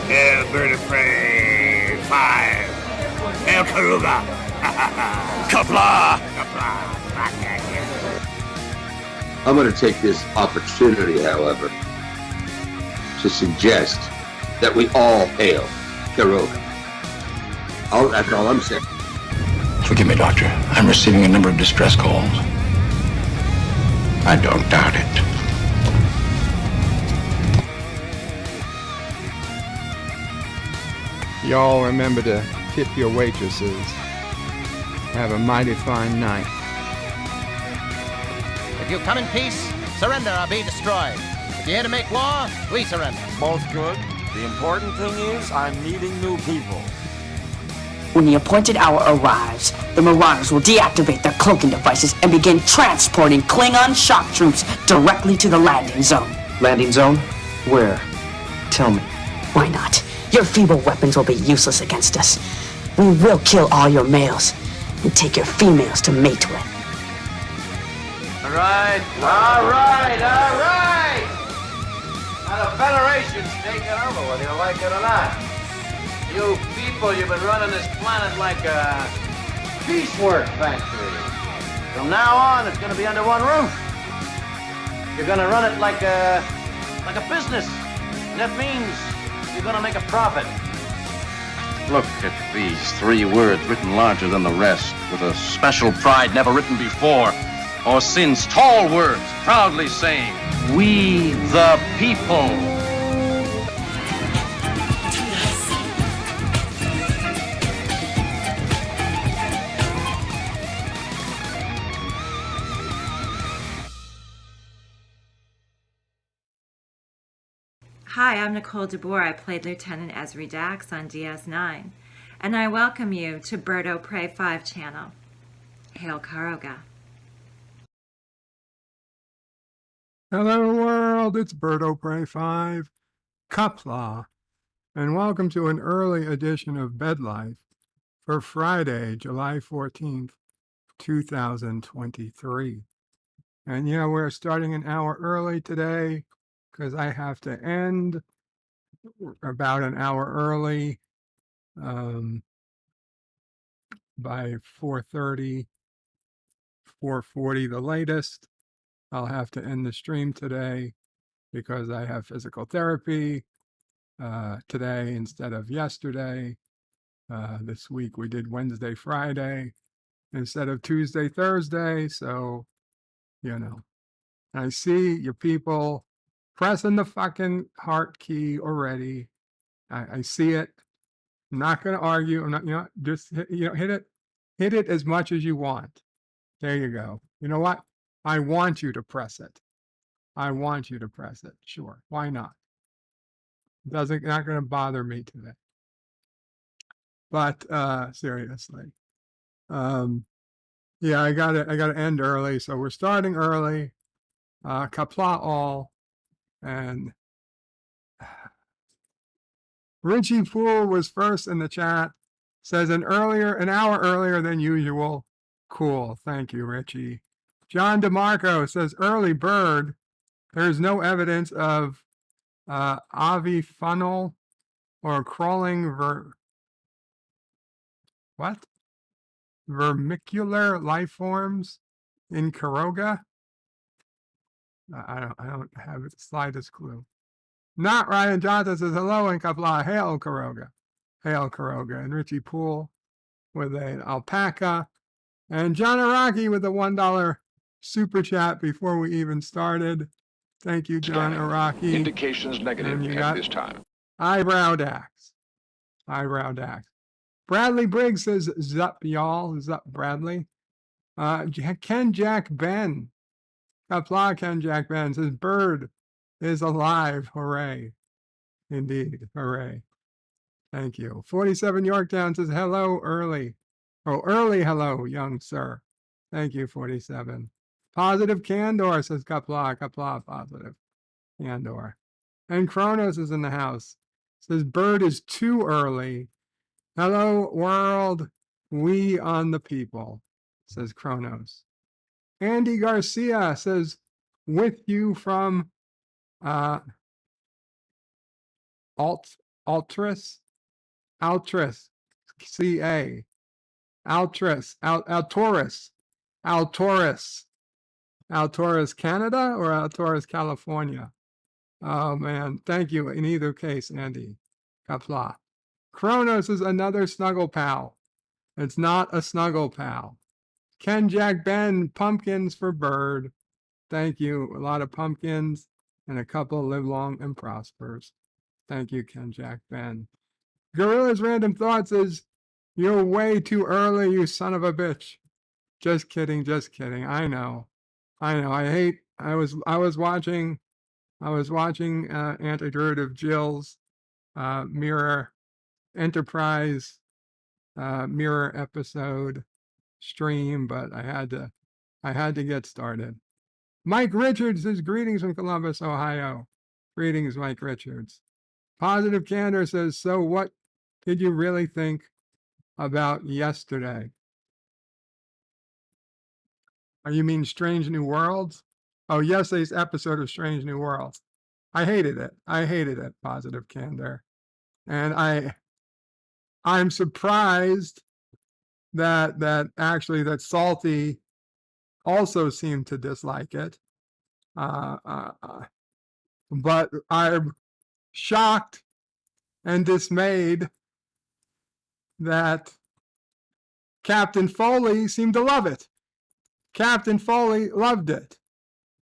Hail, bird of prey. 5. Hail, Karuga. Kapla! Kapla. I'm going to take this opportunity, however, to suggest that we all hail Kiroga. That's all I'm saying. Forgive me, Doctor. I'm receiving a number of distress calls. I don't doubt it. Y'all remember to tip your waitresses. Have a mighty fine night. If you come in peace, surrender or be destroyed. If you're here to make war, we surrender. Both good. The important thing is I'm meeting new people. When the appointed hour arrives, the Marauders will deactivate their cloaking devices and begin transporting Klingon shock troops directly to the landing zone. Landing zone? Where? Tell me. Why not? Your feeble weapons will be useless against us. We will kill all your males and take your females to mate with. All right. Now the Federation's taking over, whether you like it or not. You people, you've been running this planet like a piecework factory. From now on, it's going to be under one roof. You're going to run it like a business. And that means you're going to make a profit. Look at these 3 words written larger than the rest, with a special pride never written before or since. Tall words, proudly saying, "We the people." Hi, I'm Nicole DeBoer. I played Lieutenant Ezri Dax on DS9, and I welcome you to Bird O' Prey 5 channel. Hail Karoga. Hello world, it's Bird O' Prey 5, Kapla, and welcome to an early edition of Bed Life for Friday, July 14th, 2023. And yeah, we're starting an hour early today because I have to end about an hour early by 4:30, 4:40 the latest. I'll have to end the stream today because I have physical therapy today instead of yesterday. This week we did Wednesday, Friday instead of Tuesday, Thursday. So, you know, I see you people pressing the fucking heart key already. I see it. I'm not going to argue. I'm not, just hit it as much as you want. There you go. You know what? I want you to press it. I want you to press it. Sure. Why not? Not going to bother me today. But seriously. Yeah, I gotta end early. So we're starting early. Kapla all. And Richie Fool was first in the chat. Says an hour earlier than usual. Cool. Thank you, Richie. John DeMarco says early bird. There's no evidence of avifaunal or crawling vermicular life forms in Kiroga. I don't have the slightest clue. Not Ryan Johnson says hello and Kapla. Hail Kiroga. Hail Kiroga. And Richie Poole with an alpaca. And John Araki with a $1 super chat before we even started. Thank you, John Araki. Indications negative at this time. Eyebrow Dax. Bradley Briggs says zup y'all. Zup Bradley. Ken Jack Ben. Kapla Ken Jack Ben says bird is alive. Hooray. Indeed. Hooray. Thank you. 47 Yorktown says hello early. Oh, early hello, young sir. Thank you, 47. Positive Candor says Kapla positive. Candor. And Kronos is in the house. Says bird is too early. Hello world. We on the people, says Kronos. Andy Garcia says with you from Alt Altris, CA, Altris, Altoris, Canada or Altoris, California? Oh man, thank you in either case, Andy. Kapla. Kronos is another snuggle pal. It's not a snuggle pal. Ken Jack Ben, pumpkins for Bird. Thank you. A lot of pumpkins and a couple live long and prospers. Thank you, Ken Jack Ben. Gorilla's Random Thoughts is, you're way too early, you son of a bitch. Just kidding, just kidding. I know. I was watching Antiderivative Jill's Mirror Enterprise Mirror episode stream, but I had to get started. Mike Richards says, greetings from Columbus, Ohio. Greetings, Mike Richards. Positive Candor says, so what did you really think about yesterday? Oh, you mean Strange New Worlds? Oh, yesterday's episode of Strange New Worlds. I hated it, Positive Candor. And I'm surprised that Salty also seemed to dislike it. But I'm shocked and dismayed that Captain Foley seemed to love it. Captain Foley loved it.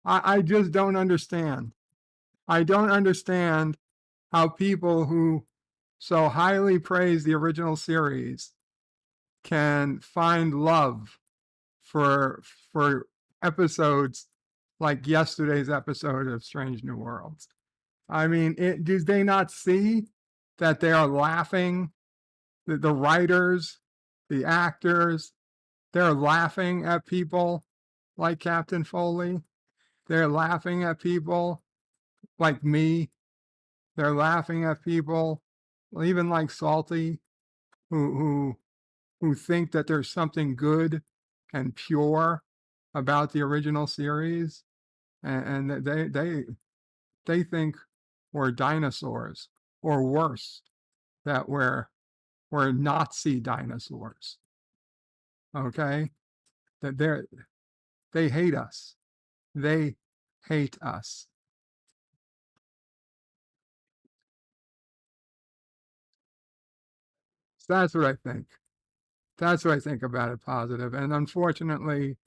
I just don't understand. I don't understand how people who so highly praise the original series can find love for episodes like yesterday's episode of Strange New Worlds. I mean, do they not see that they are laughing? The writers, the actors, they're laughing at people like Captain Foley. They're laughing at people like me. They're laughing at people, even like Salty, who think that there's something good and pure about the original series, and they think we're dinosaurs, or worse, that we're Nazi dinosaurs. Okay, that they hate us. They hate us. So that's what I think. That's what I think about it, Positive. And unfortunately,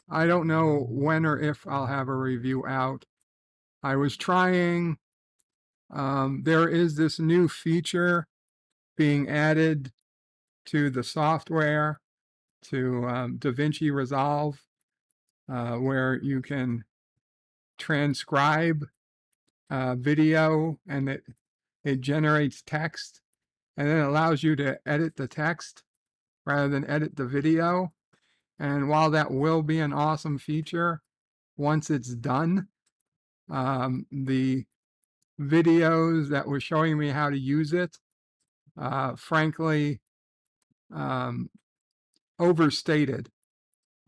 I don't know when or if I'll have a review out. I was trying. There is this new feature being added to the software, to DaVinci Resolve, where you can transcribe video and it generates text, and then it allows you to edit the text rather than edit the video. And while that will be an awesome feature, once it's done, the videos that were showing me how to use it, frankly, overstated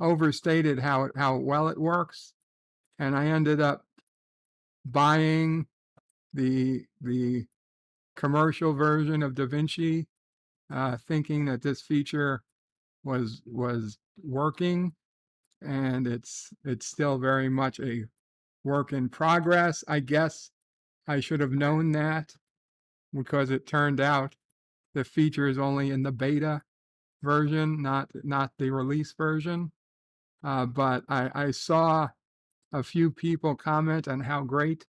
how well it works. And I ended up buying the commercial version of DaVinci, thinking that this feature was working, and it's still very much a work in progress. I guess I should have known that, because it turned out the feature is only in the beta version, not the release version. But I saw a few people comment on how great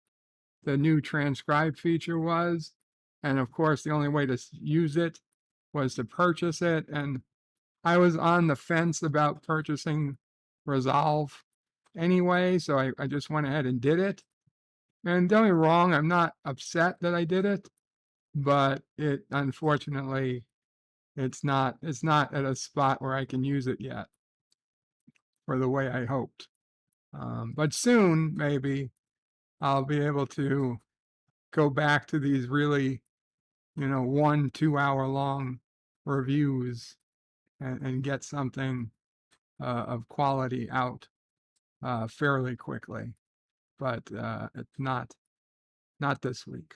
the new transcribe feature was. And of course, the only way to use it was to purchase it. And I was on the fence about purchasing Resolve anyway, so I just went ahead and did it. And don't get me wrong, I'm not upset that I did it, but it, unfortunately, it's not at a spot where I can use it yet for the way I hoped. But soon, maybe, I'll be able to go back to these really, 1-2 hour long reviews and get something of quality out fairly quickly. But it's not this week.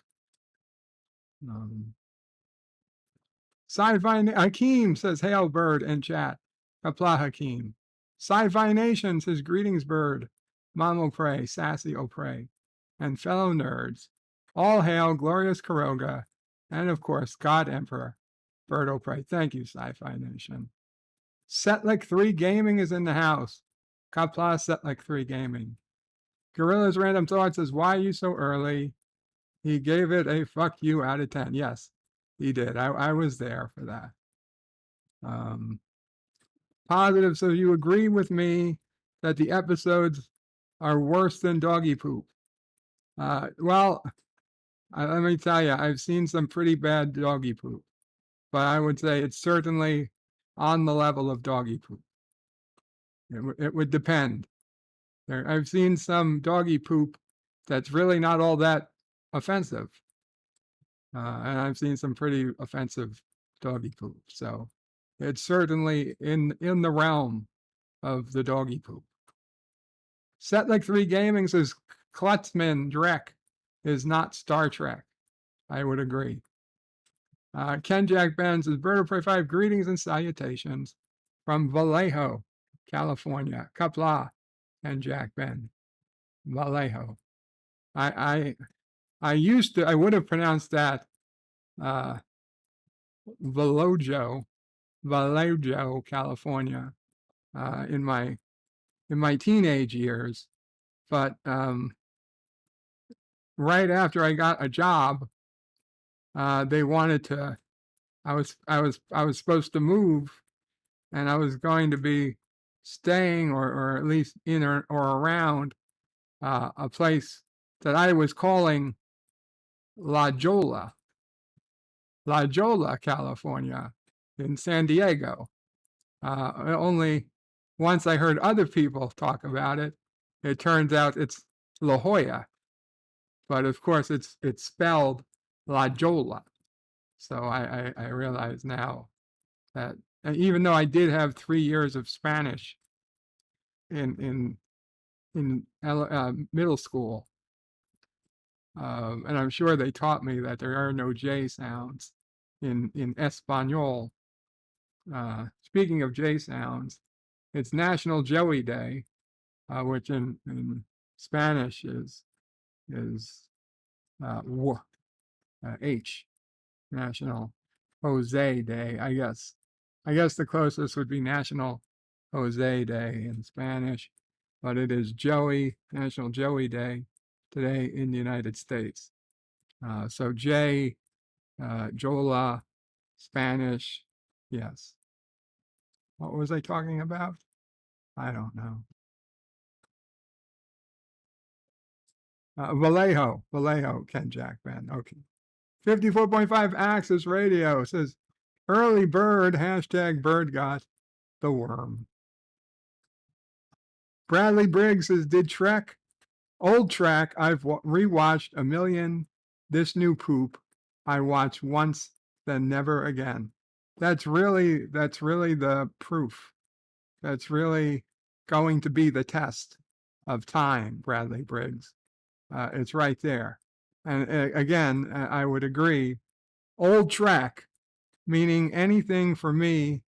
Sci-Fi Hakeem says, "Hail, bird," in chat. Kapla Hakeem. Sci-Fi Nation says, "Greetings, bird." Mamo Pray, Sassy O'Pray, and fellow nerds. All hail glorious Karoga, and of course, God Emperor, Bird O'Prey. Thank you, Sci-Fi Nation. Setlick 3 Gaming is in the house. Kapla Setlick 3 Gaming. Gorilla's Random Thoughts says, "Why are you so early?" He gave it a fuck you out of 10. Yes, he did. I was there for that. Positive, so you agree with me that the episodes are worse than doggy poop? Well, let me tell you, I've seen some pretty bad doggy poop, but I would say it's certainly on the level of doggy poop. It would depend. I've seen some doggy poop that's really not all that offensive. And I've seen some pretty offensive doggy poop. So it's certainly in the realm of the doggy poop. Setlick 3 Gaming says Klutzman Drek is not Star Trek. I would agree. Ken Jack Ben says, "Bird of Prey 5, greetings and salutations from Vallejo, California." Kapla and Jack Ben. Vallejo. I would have pronounced that Vallejo, California, in my teenage years, but right after I got a job, they wanted to. I was supposed to move, and I was going to be staying, or at least in or around a place that I was calling La Jolla, California, in San Diego. Only once I heard other people talk about it, it turns out it's La Jolla, but of course it's spelled La Jolla. So I realize now that even though I did have 3 years of Spanish in middle school, and I'm sure they taught me that there are no J sounds in Espanol. Speaking of J sounds, it's National Joey Day, which in Spanish is H, National Jose Day. I guess the closest would be National Jose Day in Spanish, but it is National Joey Day today in the United States. So J, Jola, Spanish, yes. What was I talking about? I don't know. Vallejo, Ken Jack Ben. Okay. 54.5 Access Radio says, "Early bird, hashtag bird got the worm." Bradley Briggs says, "Did Trek? Old Trek, I've rewatched a million. This new poop, I watch once, then never again." That's really the proof. That's really going to be the test of time, Bradley Briggs. It's right there. And again, I would agree. Old Trek, meaning anything for me,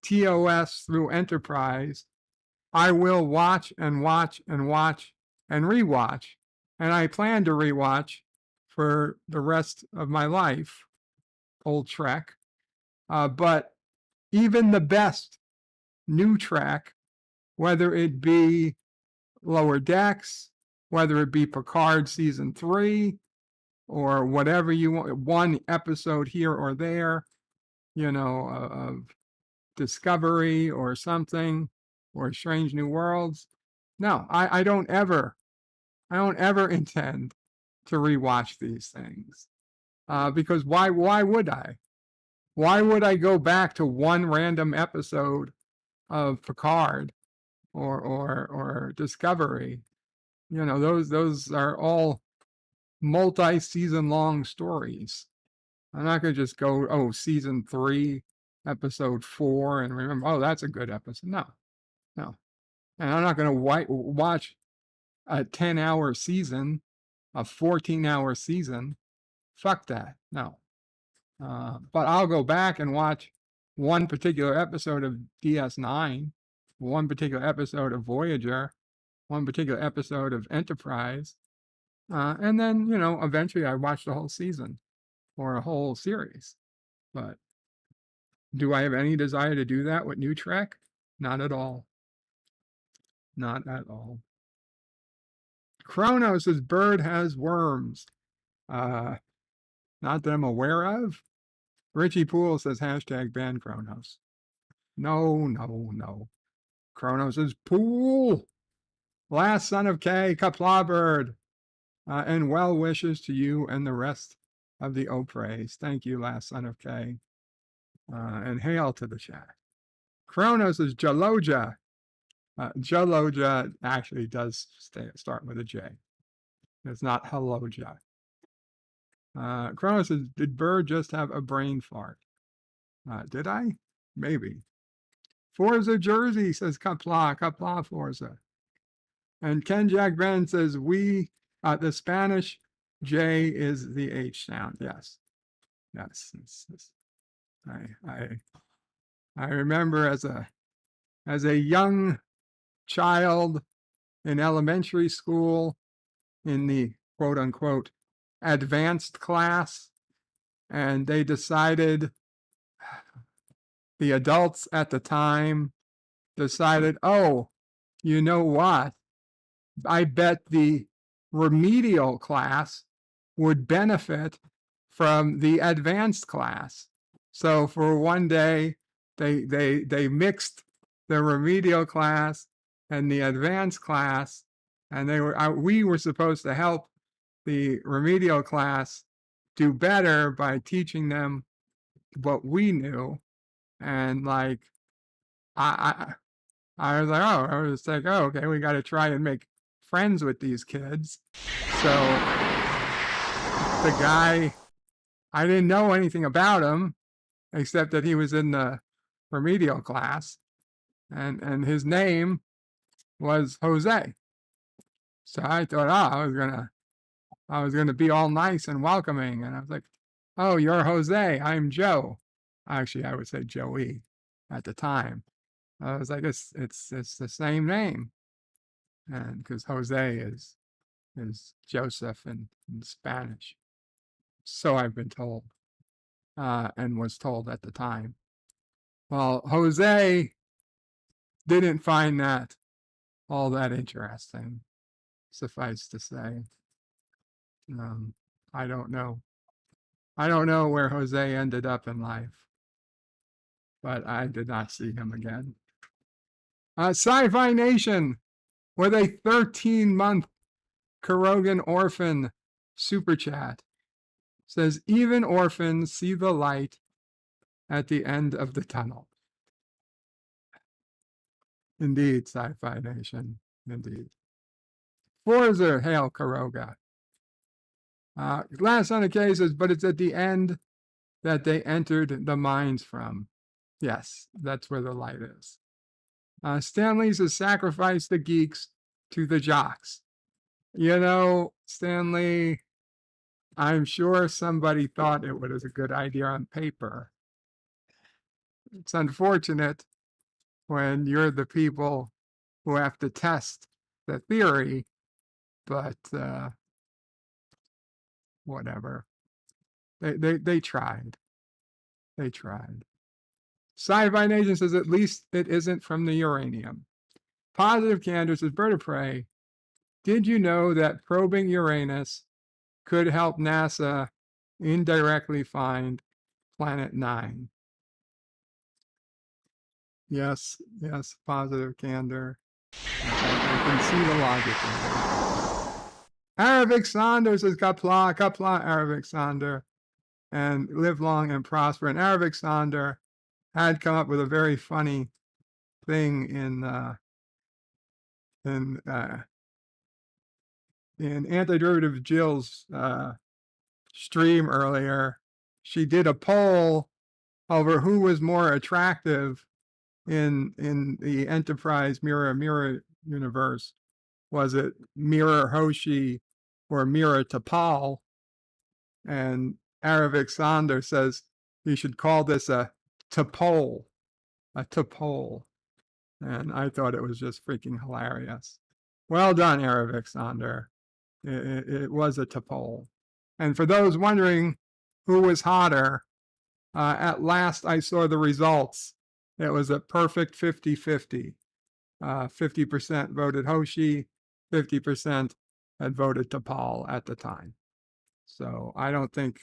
TOS through Enterprise, I will watch and watch and watch and rewatch. And I plan to rewatch for the rest of my life, Old Trek. But even the best new Trek, whether it be Lower Decks, whether it be Picard season 3, or whatever you want, one episode here or there, of Discovery or something, or Strange New Worlds. No, I don't ever intend to rewatch these things, because why would I? Why would I go back to one random episode of Picard or Discovery? Those are all multi-season long stories. I'm not going to just go, season 3, episode 4, and remember, that's a good episode. No. And I'm not going to watch a 10-hour season, a 14-hour season. Fuck that. No. But I'll go back and watch one particular episode of DS9, one particular episode of Voyager, one particular episode of Enterprise, and then, eventually I watch the whole season or a whole series. But do I have any desire to do that with New Trek? Not at all. Not at all. Kronos says bird has worms. Not that I'm aware of. Richie Poole says hashtag ban Kronos. No. Kronos is Poole. Last son of K, Kapla bird. And well wishes to you and the rest of the Opraise. Thank you, last son of K. And hail to the chat. Kronos is Jaloja. Jaloja actually does start with a J. It's not Haloja. Kronos says, did Bird just have a brain fart? Did I? Maybe. Forza Jersey says Kapla Forza. And Ken Jack Ben says, the Spanish J is the H sound. Yes. I remember as a young child in elementary school in the quote unquote advanced class, and they decided, the adults at the time decided, oh, you know what? I bet the remedial class would benefit from the advanced class. So for one day, they mixed the remedial class and the advanced class, and we were supposed to help the remedial class do better by teaching them what we knew. And like, I was like, oh, okay, we got to try and make friends with these kids. So the guy, I didn't know anything about him except that he was in the remedial class, and his name was Jose. So I thought, I was gonna be all nice and welcoming, and I was like, oh, you're Jose, I'm Joe. Actually, I would say Joey at the time. I was like, it's the same name, and because Jose is Joseph in Spanish. So I've been told, and was told at the time. Well, Jose didn't find that all that interesting, suffice to say. I don't know. I don't know where Jose ended up in life, but I did not see him again. Sci-Fi Nation with a 13-month Kurogan Orphan super chat says, even orphans see the light at the end of the tunnel. Indeed, Sci-Fi Nation, indeed. Forza, hail Kuroga. Last on the case says, but it's at the end that they entered the mines from. Yes, that's where the light is. Stanley says, sacrifice the geeks to the jocks. You know, Stanley, I'm sure somebody thought it was a good idea on paper. It's unfortunate when you're the people who have to test the theory, but whatever. They tried. They tried. Sci-Fi Nation says, at least it isn't from the uranium. Positive Candor says, Bird of Prey, did you know that probing Uranus could help NASA indirectly find Planet 9? Yes, Positive Candor. I can see the logic in it. Aravic Sonder says, Kapla, Aravic Sonder, and live long and prosper. And Aravic Sonder had come up with a very funny thing in Antiderivative Jill's stream earlier. She did a poll over who was more attractive in the Enterprise Mirror universe. Was it Mirror Hoshi or Mirror T'Pol? And Aravic Sonder says you should call this a topole, and I thought it was just freaking hilarious. Well done, Erev Sander. It was a topole. And for those wondering who was hotter, at last I saw the results. It was a perfect 50-50. 50% voted Hoshi, 50% had voted Topol at the time. So I don't think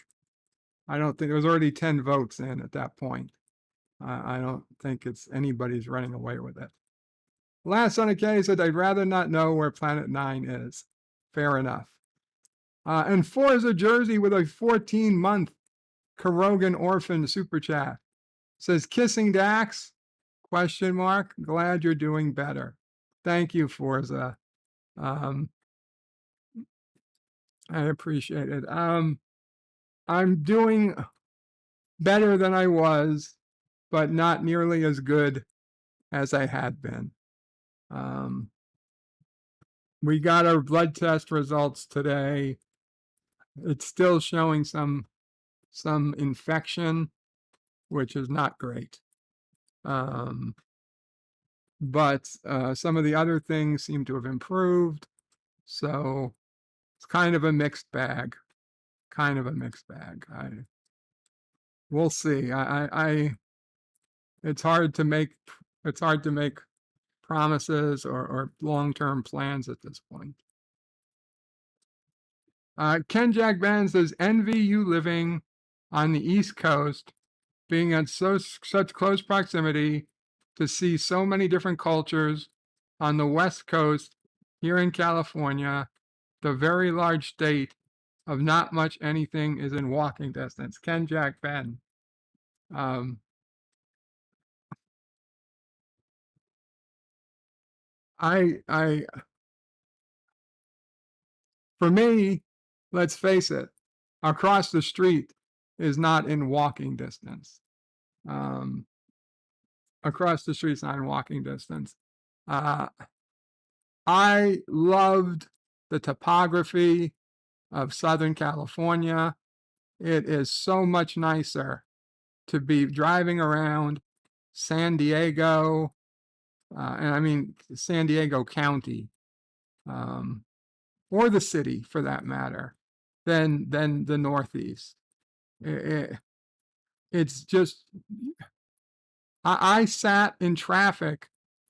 there was already 10 votes in at that point. I don't think it's anybody's running away with it. Last on the case said, I'd rather not know where Planet 9 is. Fair enough. And Forza Jersey with a 14-month Karogan Orphan super chat says, kissing Dax? Question mark. Glad you're doing better. Thank you, Forza. I appreciate it. I'm doing better than I was, but not nearly as good as I had been. We got our blood test results today. It's still showing some infection, which is not great. But some of the other things seem to have improved. So it's kind of a mixed bag. We'll see. It's hard to make promises or long-term plans at this point. Ken Jack Ben says, envy you living on the East Coast, being at such close proximity to see so many different cultures on the West Coast here in California, the very large state of not much anything is in walking distance. Ken Jack Ben. For me, let's face it, across the street is not in walking distance. Across the street's not in walking distance. I loved the topography of Southern California. It is so much nicer to be driving around San Diego, and I mean San Diego County, or the city for that matter, than the Northeast. It's just, I sat in traffic,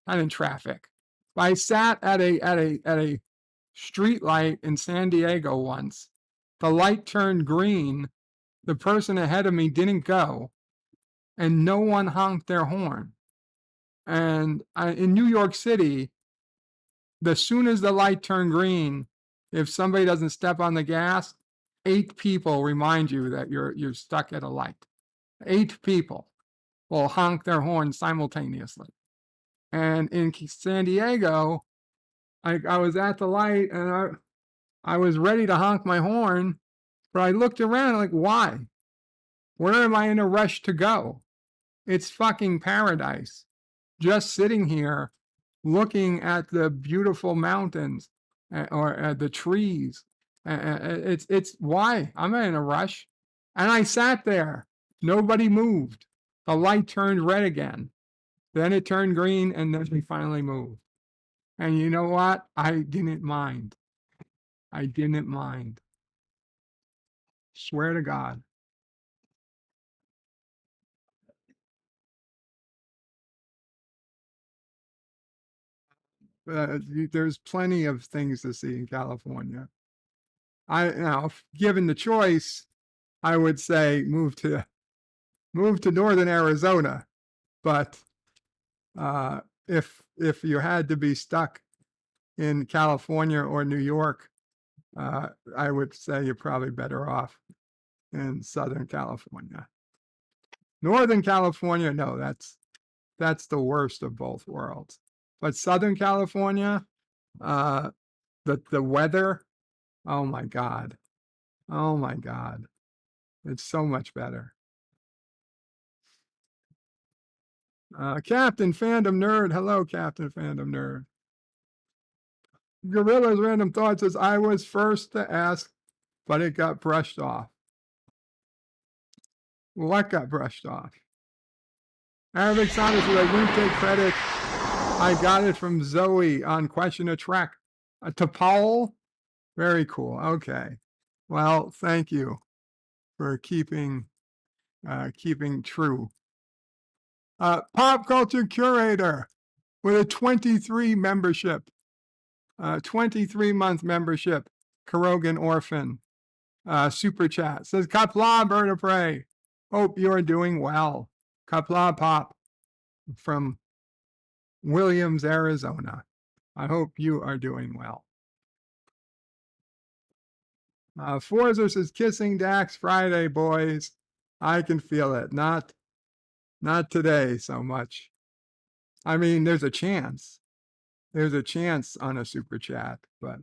not in traffic. I sat at a street light in San Diego once. The light turned green. The person ahead of me didn't go, and no one honked their horn. And in New York City, as soon as the light turned green, if somebody doesn't step on the gas, 8 people remind you that you're stuck at a light. 8 people will honk their horn simultaneously. And in San Diego, I was at the light and I was ready to honk my horn, but I looked around like, why? Where am I in a rush to go? It's fucking paradise. Just sitting here looking at the beautiful mountains or the trees. It's why? I'm not in a rush. And I sat there. Nobody moved. The light turned red again. Then it turned green, and then we finally moved. And you know what? I didn't mind. Swear to God. There's plenty of things to see in California. Now, given the choice, I would say move to northern Arizona. But if you had to be stuck in California or New York, I would say you're probably better off in Southern California. Northern California, no, that's the worst of both worlds. But Southern California, the weather, oh my God, it's so much better. Captain Fandom Nerd, hello, Captain Fandom Nerd. Gorilla's Random Thoughts says, I was first to ask, but it got brushed off. What got brushed off? Arabic Saunders says, I wouldn't take credit. I got it from Zoe on Question of Trek. To Paul? Very cool. Okay. Well, thank you for keeping true. Pop Culture Curator with a 23 membership, 23-month membership, Karogan Orphan, super chat, says, Kapla, Bird of Prey. Hope you are doing well. Kapla Pop from Williams, Arizona. I hope you are doing well. Forza says, kissing Dax Friday, boys. I can feel it. Not today so much. I mean, there's a chance. There's a chance on a super chat, but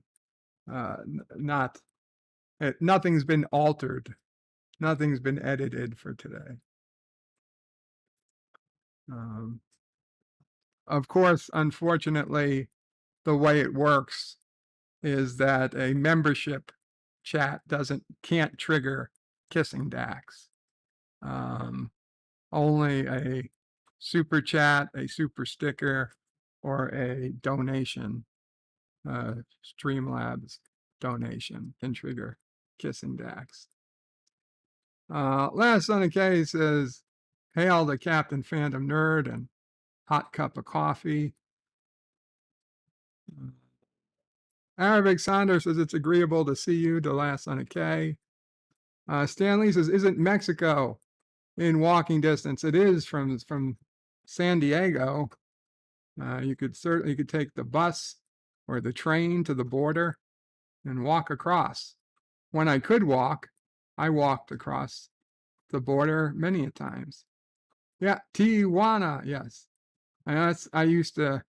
nothing's been altered. Nothing's been edited for today. Of course, unfortunately, the way it works is that a membership chat can't trigger kissing Dax. Only a super chat, a super sticker, or a donation, Streamlabs donation can trigger kissing Dax. Last on the case is hail the Captain Phantom Nerd and hot cup of coffee. Arabic Saunders says it's agreeable to see you, the last on a K. Stanley says, isn't Mexico in walking distance? It is from San Diego. You could take the bus or the train to the border and walk across. When I could walk, I walked across the border many a times. Yeah, Tijuana, yes. And I used to,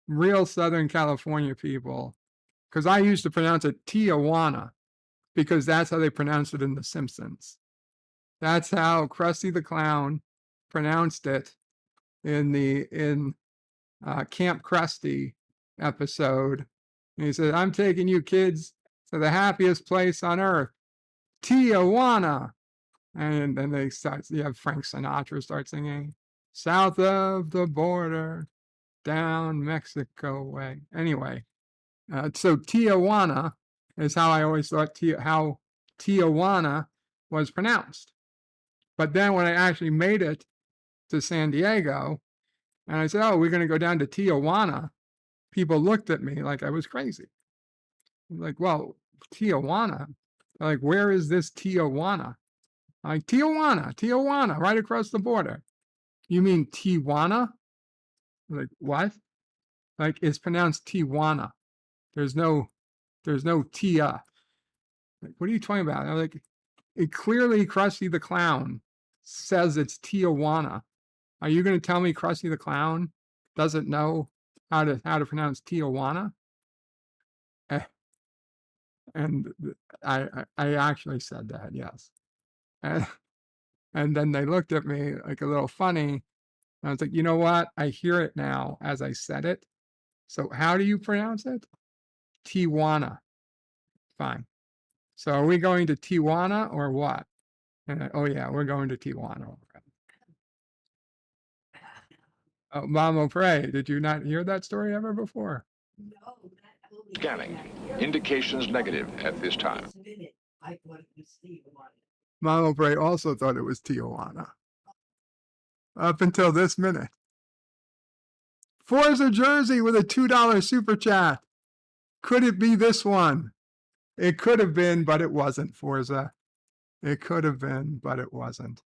real Southern California people, because I used to pronounce it Tijuana, because that's how they pronounce it in The Simpsons. That's how Krusty the Clown pronounced it in Camp Krusty episode. And he said, I'm taking you kids to the happiest place on earth, Tijuana. And then you have Frank Sinatra start singing, south of the border, down Mexico way. Anyway, so Tijuana is how I always thought how Tijuana was pronounced. But then when I actually made it to San Diego, and I said, oh, we're going to go down to Tijuana, people looked at me like I was crazy. Like, well, Tijuana? Like, where is this Tijuana? Like, Tijuana, right across the border. You mean Tijuana? Like, what? Like, it's pronounced Tijuana. There's no Tia. Like, what are you talking about? I'm like, it clearly Krusty the Clown says it's Tijuana. Are you going to tell me Krusty the Clown doesn't know how to pronounce Tijuana? And I actually said that, yes. And then they looked at me like a little funny. I was like, you know what? I hear it now as I said it. So how do you pronounce it? Tijuana. Fine. So are we going to Tijuana or what? And oh yeah, we're going to Tijuana. Oh, Mama Pray, did you not hear that story ever before? Scanning. Indications negative at this time. Mama Pray also thought it was Tijuana. Up until this minute. Forza Jersey with a $2 super chat. Could it be this one? It could have been, but it wasn't, Forza. It could have been, but it wasn't.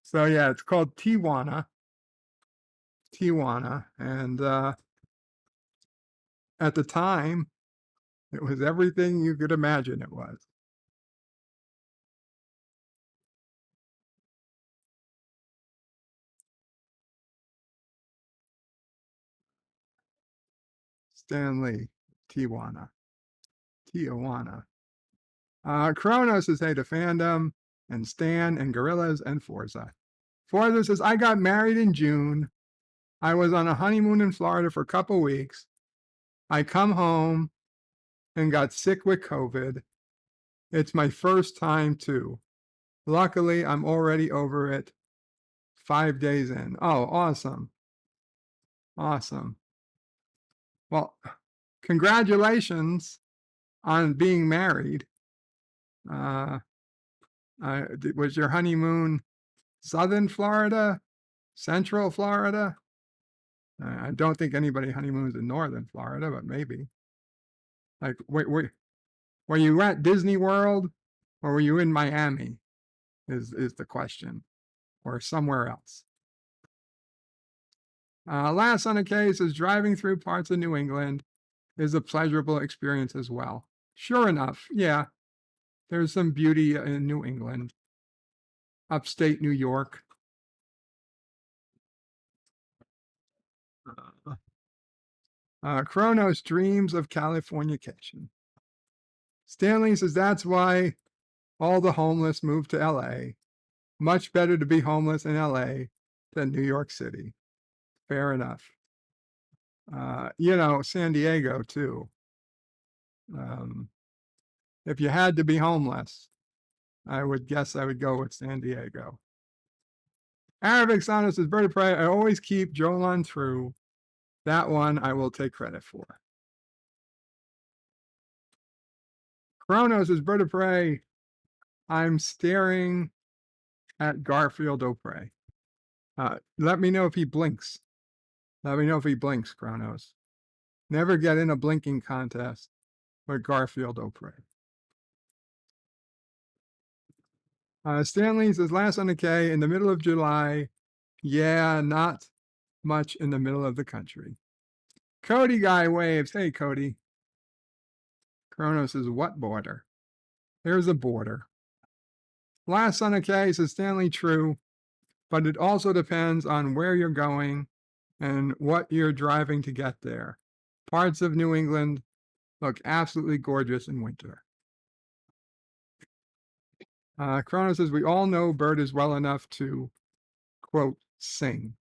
So yeah, it's called Tijuana. Tijuana. And at the time, it was everything you could imagine it was. Stanley, Tijuana. Kronos says, hey to Fandom, and Stan, and Gorillas, and Forza. Forza says, I got married in June. I was on a honeymoon in Florida for a couple weeks. I come home and got sick with COVID. It's my first time too. Luckily, I'm already over it 5 days in. Oh, awesome. Awesome. Well, congratulations on being married. Was your honeymoon Southern Florida, Central Florida? I don't think anybody honeymoons in Northern Florida, but maybe. Like, were you at Disney World or were you in Miami? Is the question, or somewhere else. Last on the case is driving through parts of New England is a pleasurable experience as well. Sure enough, yeah, there's some beauty in New England, upstate New York. Kronos dreams of Californication. Stanley says that's why all the homeless move to LA. Much better to be homeless in LA than New York City. Fair enough. San Diego too. If you had to be homeless, I would guess I would go with San Diego. Arabic Sonnet says, Bird of Prey, I always keep Jolan through. That one I will take credit for. Kronos is Bird of Prey. I'm staring at Garfield O'Prey. Let me know if he blinks. Let me know if he blinks, Kronos. Never get in a blinking contest with Garfield O'Prey. Stanley says, last on the K, in the middle of July. Yeah, not much in the middle of the country. Cody Guy waves. Hey, Cody. Kronos says, what border? There's a border. Last on the K says, Stanley, true, but it also depends on where you're going and what you're driving to get there. Parts of New England look absolutely gorgeous in winter. Kronos says, we all know Bird is well enough to, quote, sing.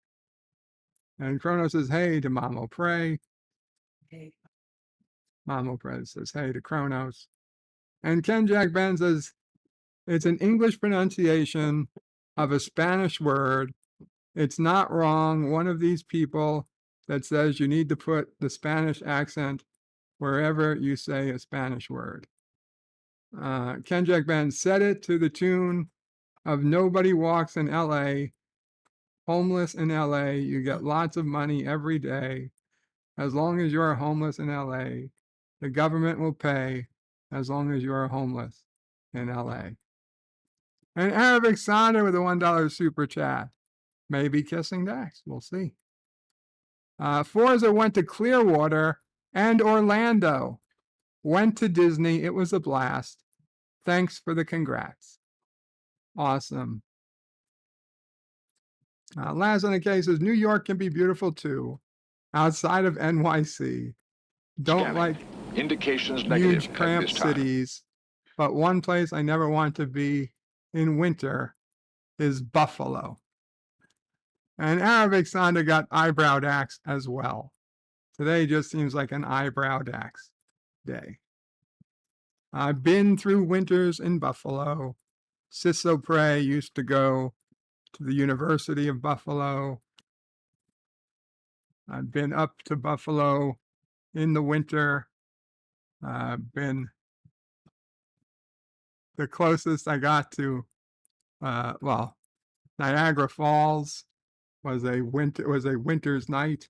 And Kronos says, hey to Mom O'Prey. Hey. Mom O'Prey says, hey to Kronos. And Ken Jack Ben says, it's an English pronunciation of a Spanish word. It's not wrong. One of these people that says you need to put the Spanish accent wherever you say a Spanish word. Ken Jack Ben said it to the tune of Nobody Walks in LA. Homeless in LA, you get lots of money every day. As long as you're homeless in LA, the government will pay as long as you're homeless in LA. And Arabic Sonder with a $1 super chat. Maybe kissing Dax. We'll see. Forza went to Clearwater and Orlando. Went to Disney. It was a blast. Thanks for the congrats. Awesome. Last on the case is New York can be beautiful too, outside of NYC. Don't like indications huge cramped cities, but one place I never want to be in winter is Buffalo. And Arabic Sonder got eyebrow dax as well. Today just seems like an eyebrow dax day. I've been through winters in Buffalo. Sis O'Prey used to go to the University of Buffalo. I've been up to Buffalo in the winter. Been the closest I got to, Niagara Falls was a winter's night.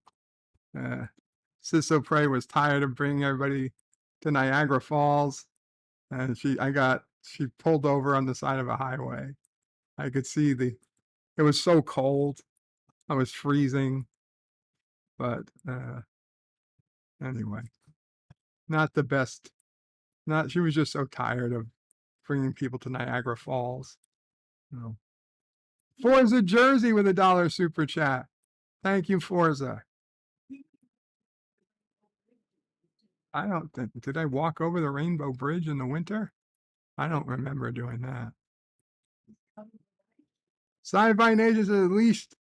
Sis O'Prey was tired of bringing everybody to Niagara Falls, and she pulled over on the side of a highway. I could see it was so cold. I was freezing, but anyway, not the best. She was just so tired of bringing people to Niagara Falls. No. Forza Jersey with a $1 super chat. Thank you, Forza. I don't think, did I walk over the Rainbow Bridge in the winter? I don't remember doing that. Sci-Fi Nation says, at least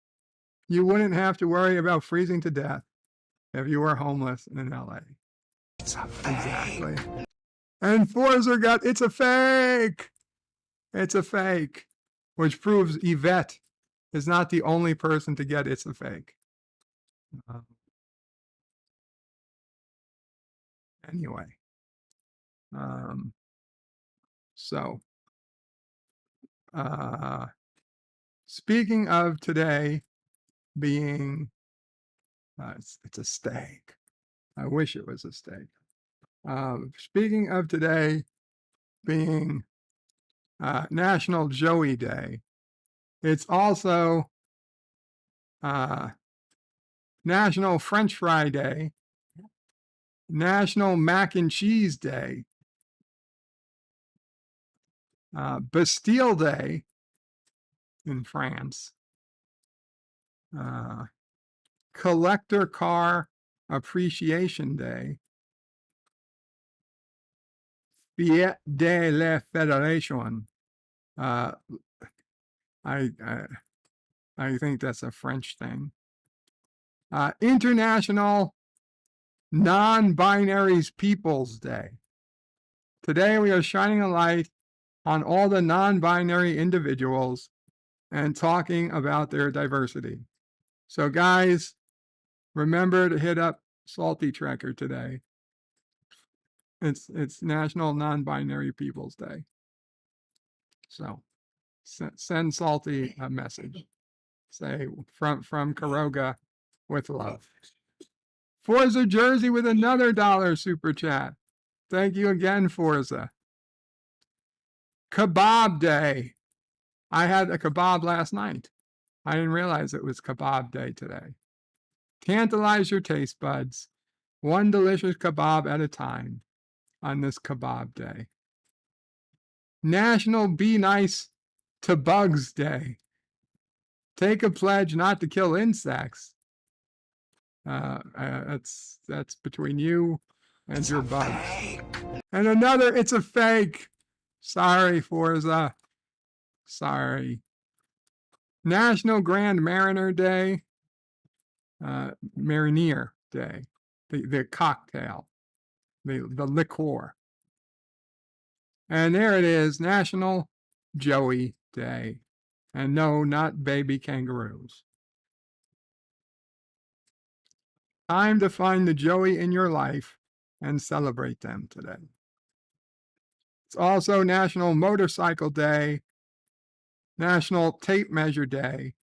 you wouldn't have to worry about freezing to death if you were homeless in LA. Exactly. And Forza got, it's a fake. It's a fake. which proves Yvette is not the only person to get It's a Fake. Anyway, so speaking of today being, it's a steak. I wish it was a steak. Speaking of today being National Joey Day, it's also National French Fry Day, National Mac and Cheese Day, Bastille Day in France, Collector Car Appreciation Day, Fête de la Fédération. I think that's a French thing. International Non-Binaries Peoples Day. Today we are shining a light on all the non-binary individuals and talking about their diversity. So guys, remember to hit up Salty Tracker today. It's National Non-Binary Peoples Day. So send Salty a message. Say from Karoga with love. Forza Jersey with another $1 super chat. Thank you again, Forza. Kebab Day. I had a kebab last night. I didn't realize it was Kebab Day today. Tantalize your taste buds, one delicious kebab at a time on this Kebab Day. National Be Nice to Bugs Day. Take a pledge not to kill insects. That's between you and your bugs. And another, it's a fake. Sorry, Forza. Sorry. National Grand Mariner Day. Marinier Day. The cocktail. The liqueur. And there it is, National Joey Day. And no, not baby kangaroos. Time to find the Joey in your life and celebrate them today. It's also National Motorcycle Day, National Tape Measure Day,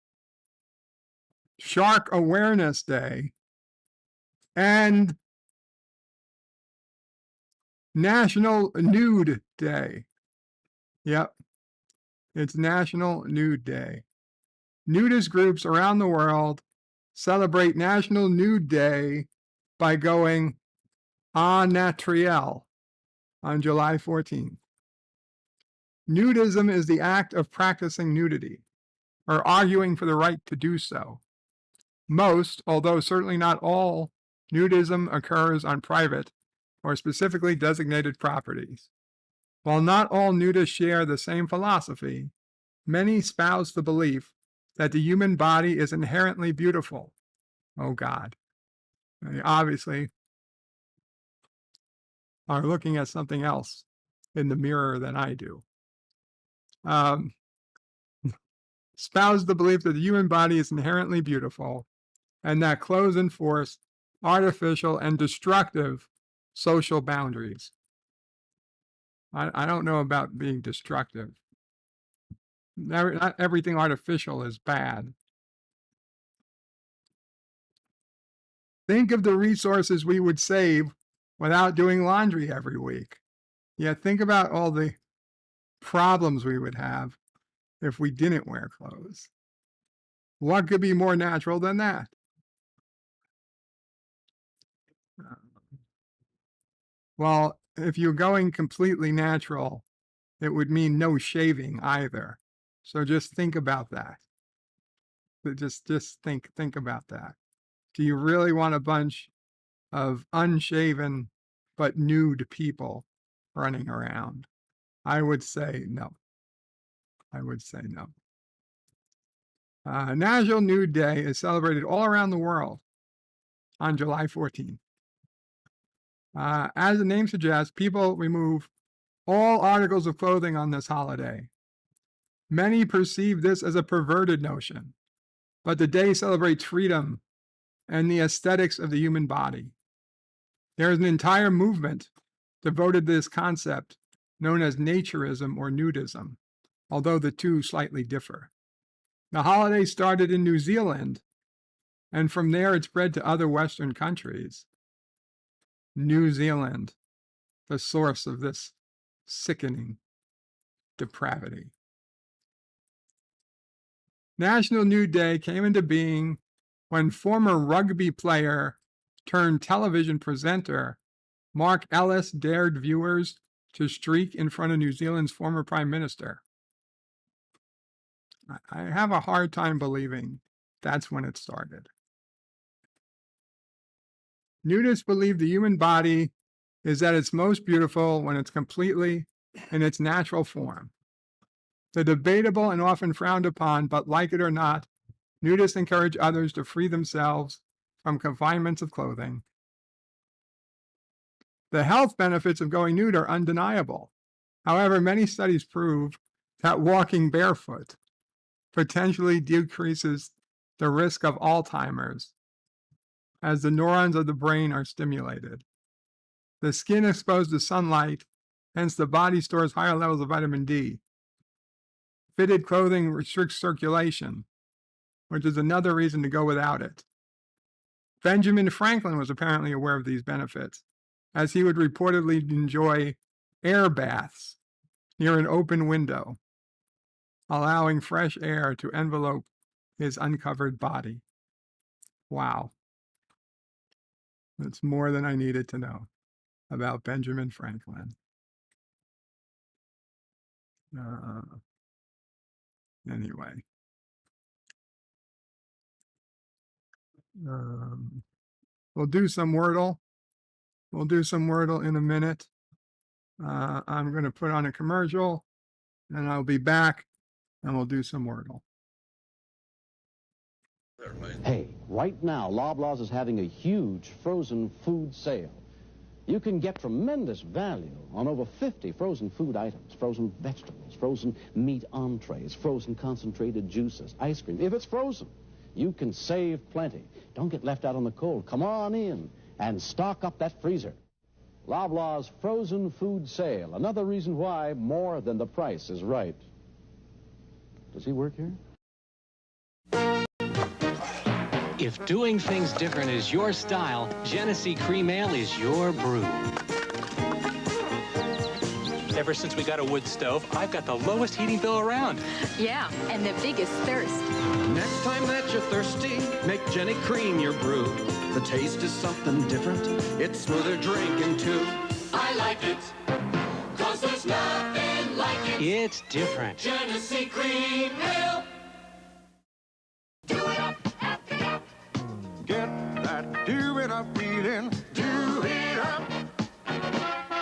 Shark Awareness Day, and National Nude Day. Yep, it's National Nude Day. Nudist groups around the world celebrate National Nude Day by going au naturel on July 14th. Nudism is the act of practicing nudity or arguing for the right to do so. Most, although certainly not all, nudism occurs on private or specifically designated properties. While not all nudists share the same philosophy, many espouse the belief that the human body is inherently beautiful. Oh God. They obviously are looking at something else in the mirror than I do. Espouse the belief that the human body is inherently beautiful and that clothes enforce artificial and destructive social boundaries. I don't know about being destructive. Not everything artificial is bad. Think of the resources we would save without doing laundry every week. Yeah, think about all the problems we would have if we didn't wear clothes. What could be more natural than that? Well, if you're going completely natural, it would mean no shaving either. So just think about that. But just think about that. Do you really want a bunch of unshaven but nude people running around? I would say no. I would say no. National Nude Day is celebrated all around the world on July 14th. As the name suggests, people remove all articles of clothing on this holiday. Many perceive this as a perverted notion, but the day celebrates freedom and the aesthetics of the human body. There is an entire movement devoted to this concept known as naturism or nudism, although the two slightly differ. The holiday started in New Zealand, and from there it spread to other Western countries. New Zealand, the source of this sickening depravity. National Nude Day came into being when former rugby player turned television presenter Mark Ellis dared viewers to streak in front of New Zealand's former prime minister. I have a hard time believing that's when it started. Nudists believe the human body is at its most beautiful when it's completely in its natural form. The debatable and often frowned upon, but like it or not, nudists encourage others to free themselves from confinements of clothing. The health benefits of going nude are undeniable. However, many studies prove that walking barefoot potentially decreases the risk of Alzheimer's, as the neurons of the brain are stimulated. The skin exposed to sunlight, hence the body stores higher levels of vitamin D. Fitted clothing restricts circulation, which is another reason to go without it. Benjamin Franklin was apparently aware of these benefits, as he would reportedly enjoy air baths near an open window, allowing fresh air to envelope his uncovered body. Wow. That's more than I needed to know about Benjamin Franklin. Anyway. We'll do some Wordle. We'll do some Wordle in a minute. I'm going to put on a commercial, and I'll be back, and we'll do some Wordle. Hey, right now, Loblaws is having a huge frozen food sale. You can get tremendous value on over 50 frozen food items, frozen vegetables, frozen meat entrees, frozen concentrated juices, ice cream. If it's frozen, you can save plenty. Don't get left out on the cold. Come on in and stock up that freezer. Loblaws frozen food sale. Another reason why more than the price is right. Does he work here? If doing things different is your style, Genesee Cream Ale is your brew. Ever since we got a wood stove, I've got the lowest heating bill around. Yeah, and the biggest thirst. Next time that you're thirsty, make Jenny Cream your brew. The taste is something different. It's smoother drinking too. I like it, 'cause there's nothing like it. It's different. Genesee Cream Ale. Do it up, after up. Get that do it up feeling. Do it up.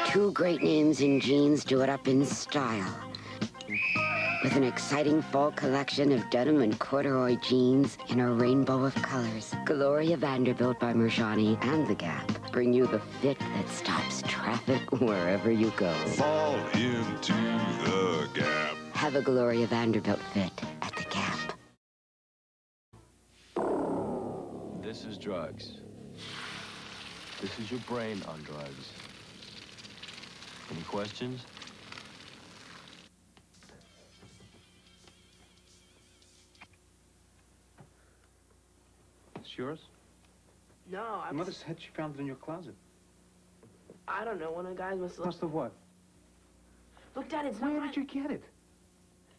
Two great names in jeans do it up in style. With an exciting fall collection of denim and corduroy jeans in a rainbow of colors, Gloria Vanderbilt by Merjani and The Gap bring you the fit that stops traffic wherever you go. Fall into the Gap. Have a Gloria Vanderbilt fit at The Gap. This is drugs. This is your brain on drugs. Any questions? It's yours? No, Your mother said she found it in your closet. I don't know. One of the guys must have... Must have what? Look, Dad, it's Where not did you get it?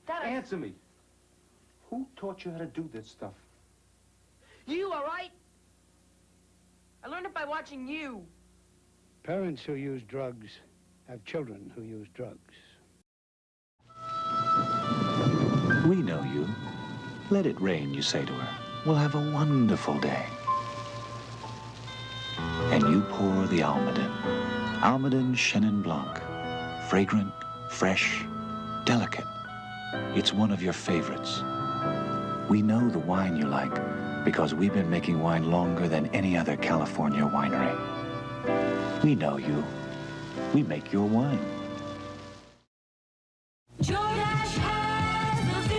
Dad, Answer me. Who taught you how to do this stuff? You, all right? I learned it by watching you. Parents who use drugs have children who use drugs. We know you. Let it rain, you say to her. We'll have a wonderful day. And you pour the Almaden. Almaden Chenin Blanc. Fragrant, fresh, delicate. It's one of your favorites. We know the wine you like because we've been making wine longer than any other California winery. We know you. We make your wine. Jordache has the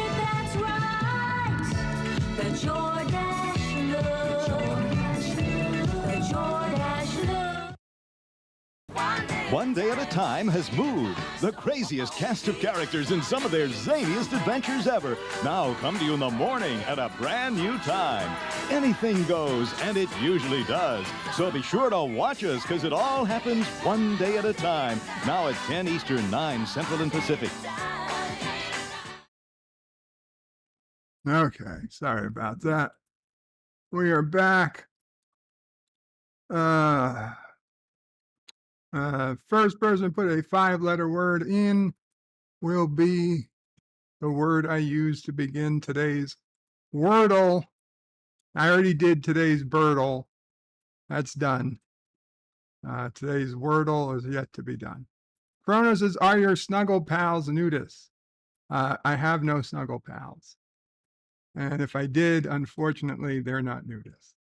One Day at a Time has moved. The craziest cast of characters in some of their zaniest adventures ever. Now come to you in the morning at a brand new time. Anything goes, and it usually does. So be sure to watch us, because it all happens one day at a time. Now at 10 Eastern, 9 Central and Pacific. Okay, sorry about that. We are back. First person put a 5-letter word in will be the word I use to begin today's Wordle. I already did today's Birdle. That's done. Today's Wordle is yet to be done. Chrono says, are your snuggle pals nudists? I have no snuggle pals. And if I did, unfortunately, they're not nudists.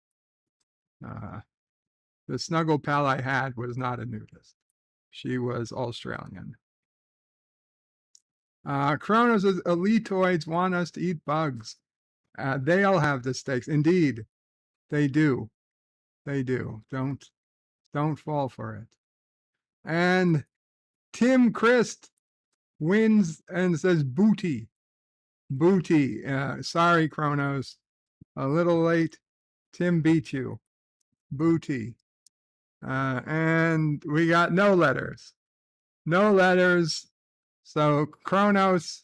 The snuggle pal I had was not a nudist. She was Australian. Chrono says, elitoids want us to eat bugs. They all have the stakes. Indeed, they do. They do. Don't fall for it. And Tim Christ wins and says booty. Booty. Sorry, Chronos. A little late. Tim beat you. Booty. And we got no letters. No letters. So Chronos.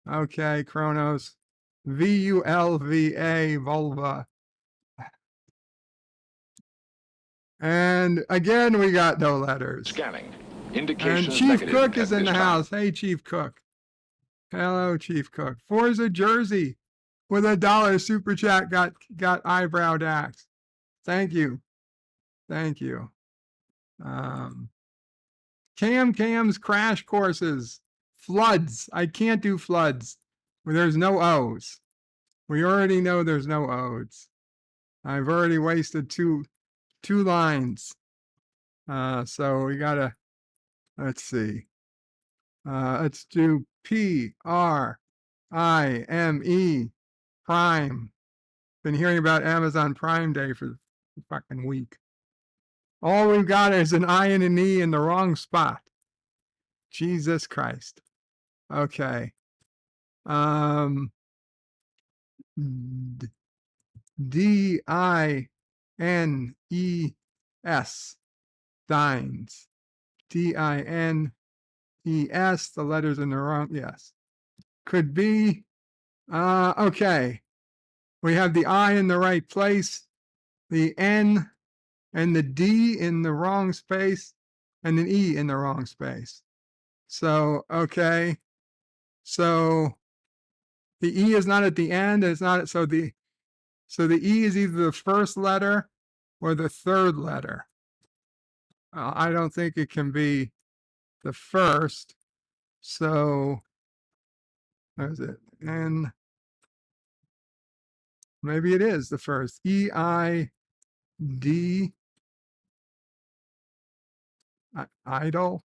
Okay, Chronos. VULVA, vulva. And again, we got no letters. Scanning. And Chief Cook is in the house. Hey, Chief Cook. Hello, Chief Cook. Forza Jersey with $1 super chat got eyebrow dax. Thank you. Thank you. Cam's crash courses. Floods. I can't do floods where there's no O's. We already know there's no O's. I've already wasted two lines. So we gotta, let's see. Let's do PRIME, Prime. Been hearing about Amazon Prime Day for the fucking week. All we've got is an I and an E in the wrong spot. Jesus Christ. Okay. DINES. Dines. DINES. The letters in the wrong. Yes. Could be. Okay. We have the I in the right place, the N and the D in the wrong space, and an E in the wrong space. So, okay. So the E is not at the end. It's not, so the E is either the first letter or the third letter. I don't think it can be the first. So, what is it? N. Maybe it is the first. EID. Idle.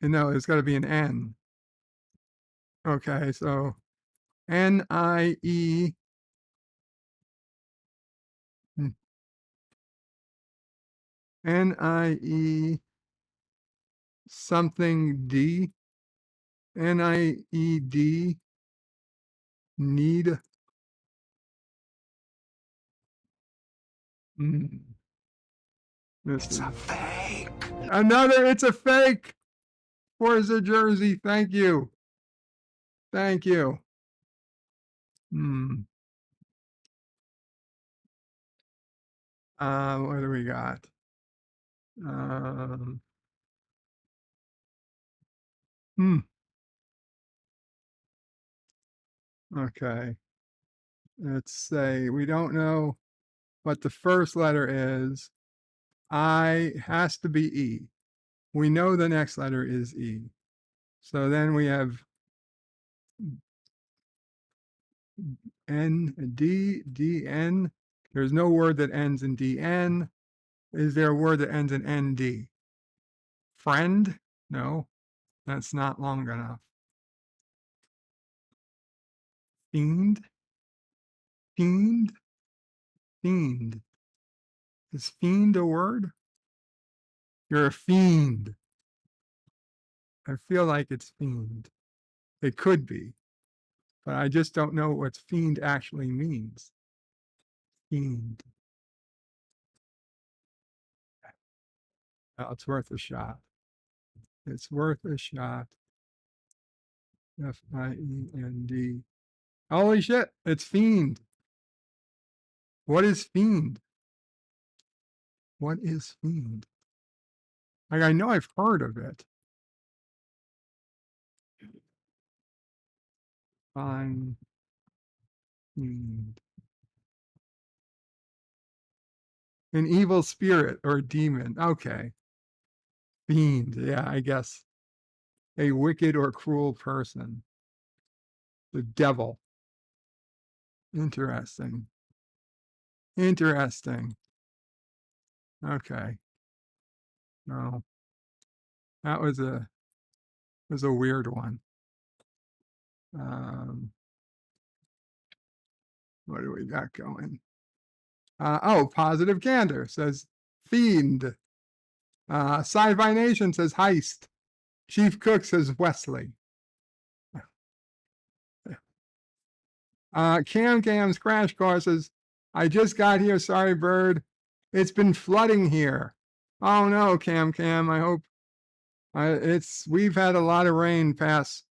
No, it's got to be an N. Okay, so NIE. NIE something D. NIED. Need. It's a fake. It's a fake. Forza Jersey. Thank you. Thank you. What do we got? Okay. Let's say we don't know what the first letter is. I has to be E. We know the next letter is E. So then we have N, D, DN. There's no word that ends in DN. Is there a word that ends in ND? Friend? No, that's not long enough. Fiend? Fiend? Fiend. Is fiend a word? You're a fiend. I feel like it's fiend. It could be, but I just don't know what fiend actually means. Fiend. Oh, it's worth a shot. It's worth a shot. Fiend. Holy shit, it's fiend. What is fiend? What is fiend? Like, I know I've heard of it. Fine. Fiend. An evil spirit or demon. Okay. Fiend. Yeah, I guess. A wicked or cruel person. The devil. Interesting. Interesting. Okay. No. That was a weird one. What do we got going? Positive Candor says fiend. Sci-Fi Nation says heist. Chief Cook says Wesley. Cam's Crash Car says, I just got here. Sorry, Bird. It's been flooding here. Oh no, Cam. I hope we've had a lot of rain pass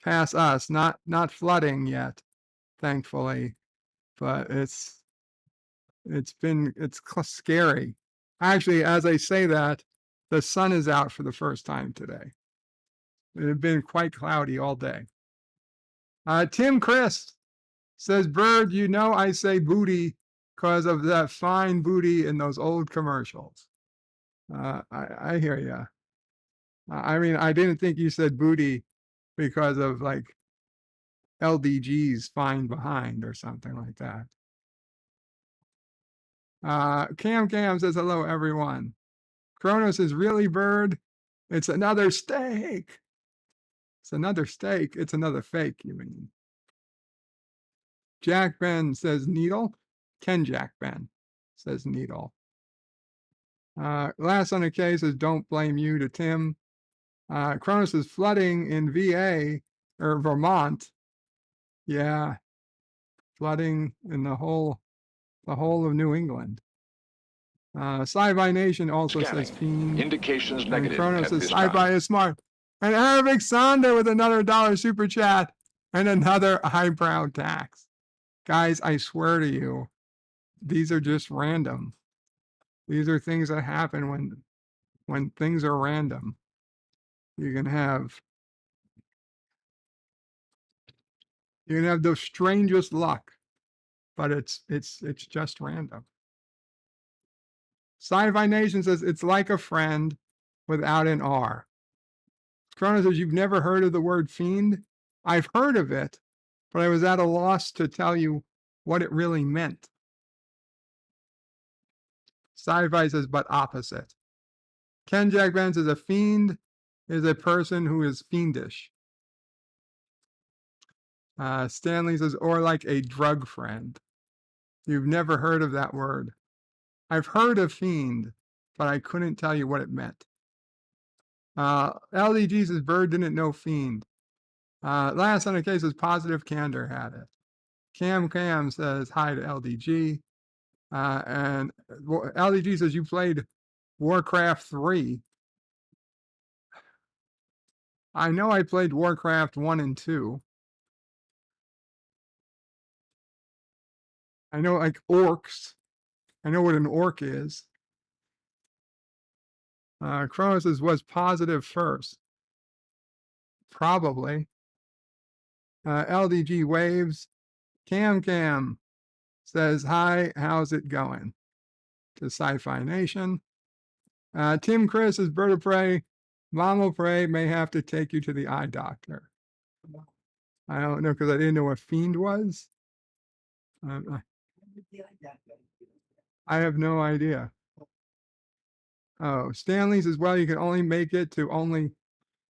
us. Not flooding yet, thankfully, but it's scary. Actually, as I say that, the sun is out for the first time today. It had been quite cloudy all day. Tim Chris says, Bird, you know I say booty because of that fine booty in those old commercials. I hear you. I mean, I didn't think you said booty because of like LDG's fine behind or something like that. Cam says, hello, everyone. Kronos is really, Bird? It's another steak. It's another steak. It's another fake, you mean. Jack Ben says needle. Ken Jack Ben says needle. Last on the case is don't blame you to Tim. Kronos is flooding in VA or Vermont. Yeah. Flooding in the whole of New England. Sci-Fi Nation also says fiend. Indications And negative. Kronos at says this Sci-Fi time. is smart. And Arabic Sonder with another $1 super chat and another eyebrow tax. Guys, I swear to you, these are just random. These are things that happen when things are random. You can have the strangest luck, but it's just random. Sci-Fi Nation says it's like a friend without an R. Kronos says you've never heard of the word fiend? I've heard of it, but I was at a loss to tell you what it really meant. Sci-Fi says, but opposite. Ken Jack Ben says a fiend is a person who is fiendish. Stanley says, or like a drug friend. You've never heard of that word. I've heard of fiend, but I couldn't tell you what it meant. LDG says Bird didn't know fiend. Last on the case is Positive Candor had it. Cam says hi to LDG. And LDG says you played Warcraft 3. I know I played Warcraft 1 and 2. I know like orcs. I know what an orc is. Kronos says was positive first. Probably. LDG waves. Cam says, hi, how's it going? To Sci-Fi Nation. Tim Chris says, Bird of Prey, Mama Prey may have to take you to the eye doctor. I don't know because I didn't know what fiend was. I have no idea. Oh, Stanley says, well, you can only make it to only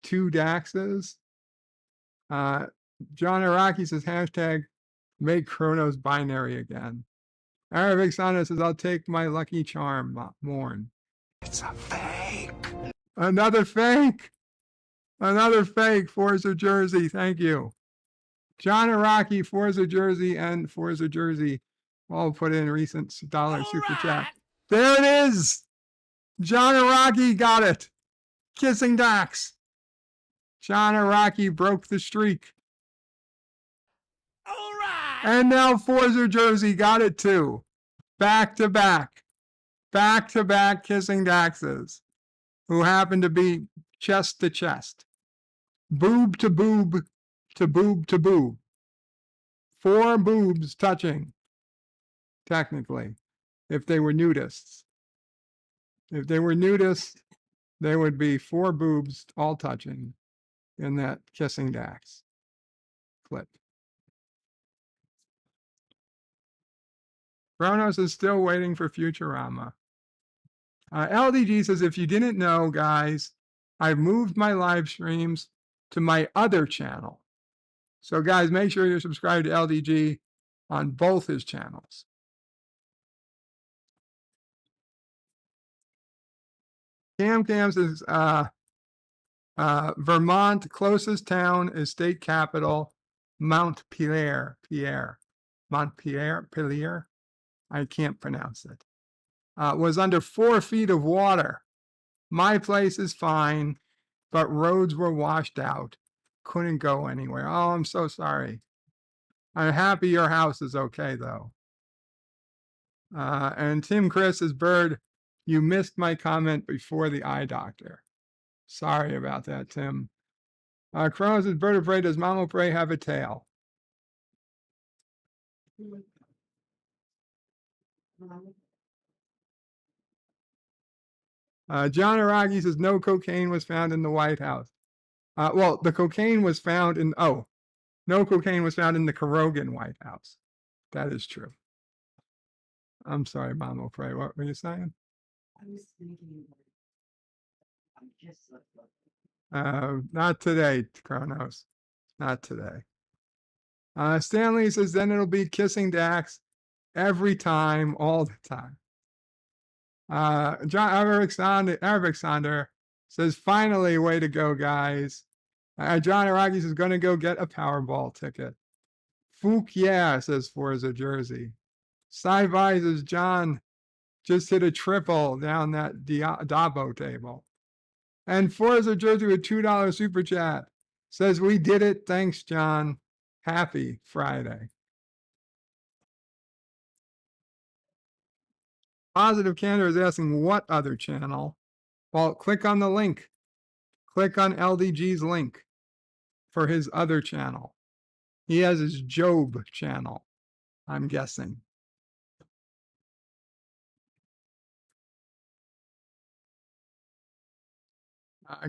2 Daxes. John Araki says, hashtag make Kronos binary again. Arabic Sana says, I'll take my lucky charm, Morn. It's a fake. Another fake. Another fake. Forza Jersey. Thank you. John Araki, Forza Jersey, and Forza Jersey all put in recent dollar super chat. There it is. John Araki got it. Kissing Dax. John Araki broke the streak. All right. And now Forza Jersey got it too. Back to back. Back to back Kissing Daxes, who happen to be chest to chest. Boob to boob to boob to boob. 4 boobs touching, technically, if they were nudists. If they were nudists, there would be 4 boobs all touching in that Kissing Dax clip. Kronos is still waiting for Futurama. LDG says, if you didn't know, guys, I've moved my live streams to my other channel. So, guys, make sure you're subscribed to LDG on both his channels. Cam says, Vermont, closest town is state capital, Montpelier. Montpelier? I can't pronounce it. Was under 4 feet of water. My place is fine, but roads were washed out. Couldn't go anywhere. Oh, I'm so sorry. I'm happy your house is okay, though. And Tim Chris says, Bird, you missed my comment before the eye doctor. Sorry about that, Tim. Kronos says, Bird of Prey, does Mama Prey have a tail? John Araki says, no cocaine was found in the White House. Well, the cocaine was found in, no cocaine was found in the Carogan White House. That is true. I'm sorry, Mama Prey. What were you saying? I was thinking just not today, Kronos. Not today. Stanley says, then it'll be Kissing Dax every time, all the time. John Alexander says, finally, way to go, guys. John Araki says, going to go get a Powerball ticket. Fook, yeah, says Forza Jersey. Sci-Fi says, John just hit a triple down that Dabo table. And Forza Jersey with $2 super chat says, we did it. Thanks, John. Happy Friday. Positive Candor is asking what other channel? Well, click on the link. Click on LDG's link for his other channel. He has his Job channel, I'm guessing.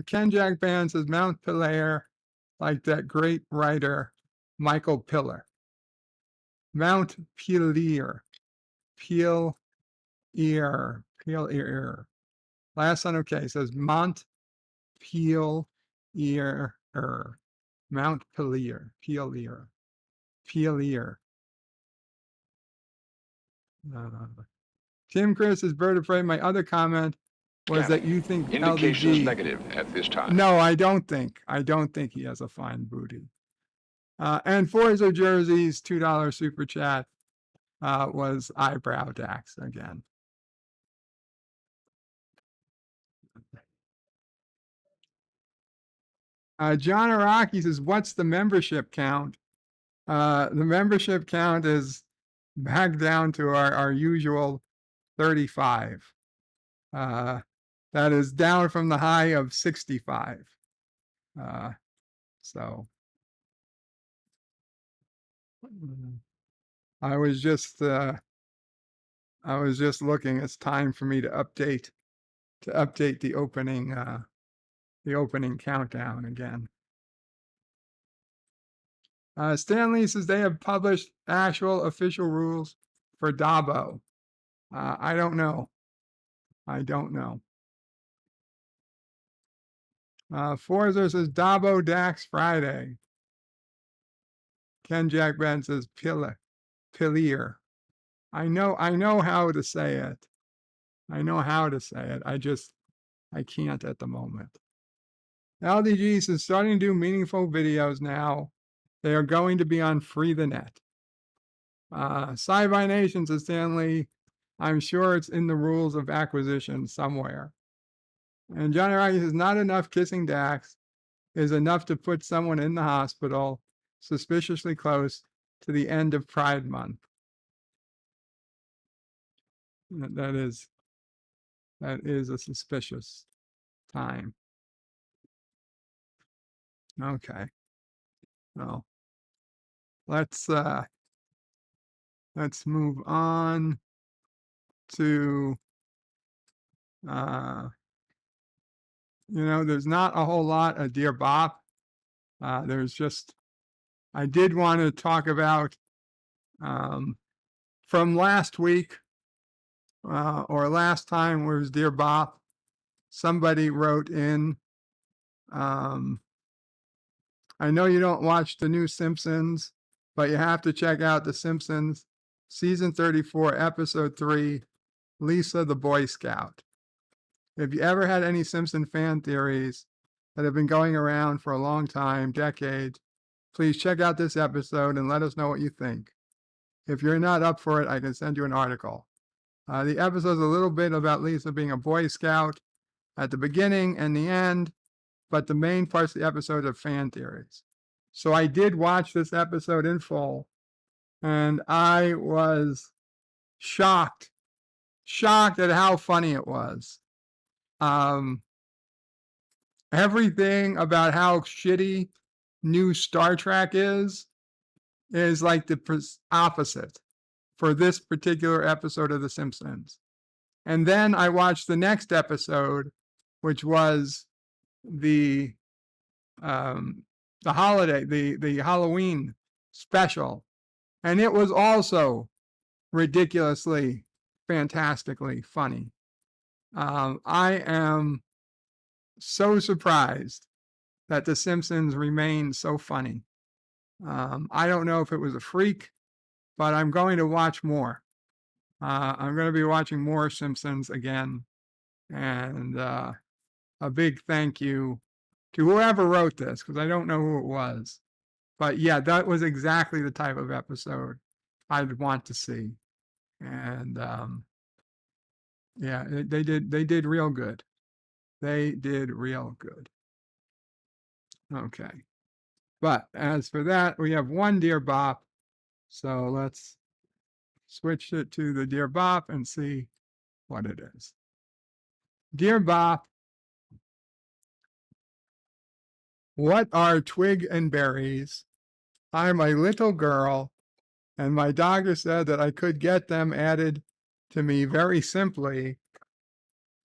Ken Jack Band says Montpelier, like that great writer Michael Piller. Montpelier. Peel ear. Last one, okay, says Montpelier. Montpelier. Pelier. Tim Chris is Bird of Prey. My other comment was that you think Indications LDG... negative at this time. No, I don't think he has a fine booty. And Forza Jersey's $2 super chat was Eyebrow Dax again. John Araki says, what's the membership count? The membership count is back down to our usual 35. That is down from the high of 65. So I was just looking. It's time for me to update the opening countdown again. Stanley says they have published actual official rules for Dabo. I don't know. Forza says Dabo Dax Friday. Ken Jack Ben says Pilier. I know how to say it. I know how to say it. I can't at the moment. LDGs is starting to do meaningful videos now. They are going to be on Free the Net. Sci-Fi Nation says, Stanley, I'm sure it's in the rules of acquisition somewhere. And Johnny Rocky says, not enough kissing Dax is enough to put someone in the hospital suspiciously close to the end of Pride Month. That is a suspicious time. Okay. Well, let's move on to there's not a whole lot of Dear Bop. There's just, I did want to talk about from last week or last time was Dear Bop. Somebody wrote in, I know you don't watch the new Simpsons, but you have to check out The Simpsons, season 34, episode 3, Lisa the Boy Scout. If you ever had any Simpson fan theories that have been going around for a long time, decades, please check out this episode and let us know what you think. If you're not up for it, I can send you an article. The episode's a little bit about Lisa being a Boy Scout at the beginning and the end, but the main parts of the episode are fan theories. So I did watch this episode in full, and I was shocked at how funny it was. Everything about how shitty new Star Trek is like the opposite for this particular episode of The Simpsons. And then I watched the next episode, which was the holiday, the Halloween special, and it was also ridiculously, fantastically funny. I am so surprised that The Simpsons remain so funny. I don't know if it was a freak, but I'm going to watch more. I'm going to be watching more Simpsons again, and a big thank you to whoever wrote this, because I don't know who it was. But yeah, that was exactly the type of episode I'd want to see. And yeah, they did real good. They did real good. Okay. But as for that, we have one Dear Bop. So let's switch it to the Dear Bop and see what it is. Dear Bop, what are twig and berries? I'm a little girl, and my doctor said that I could get them added to me very simply.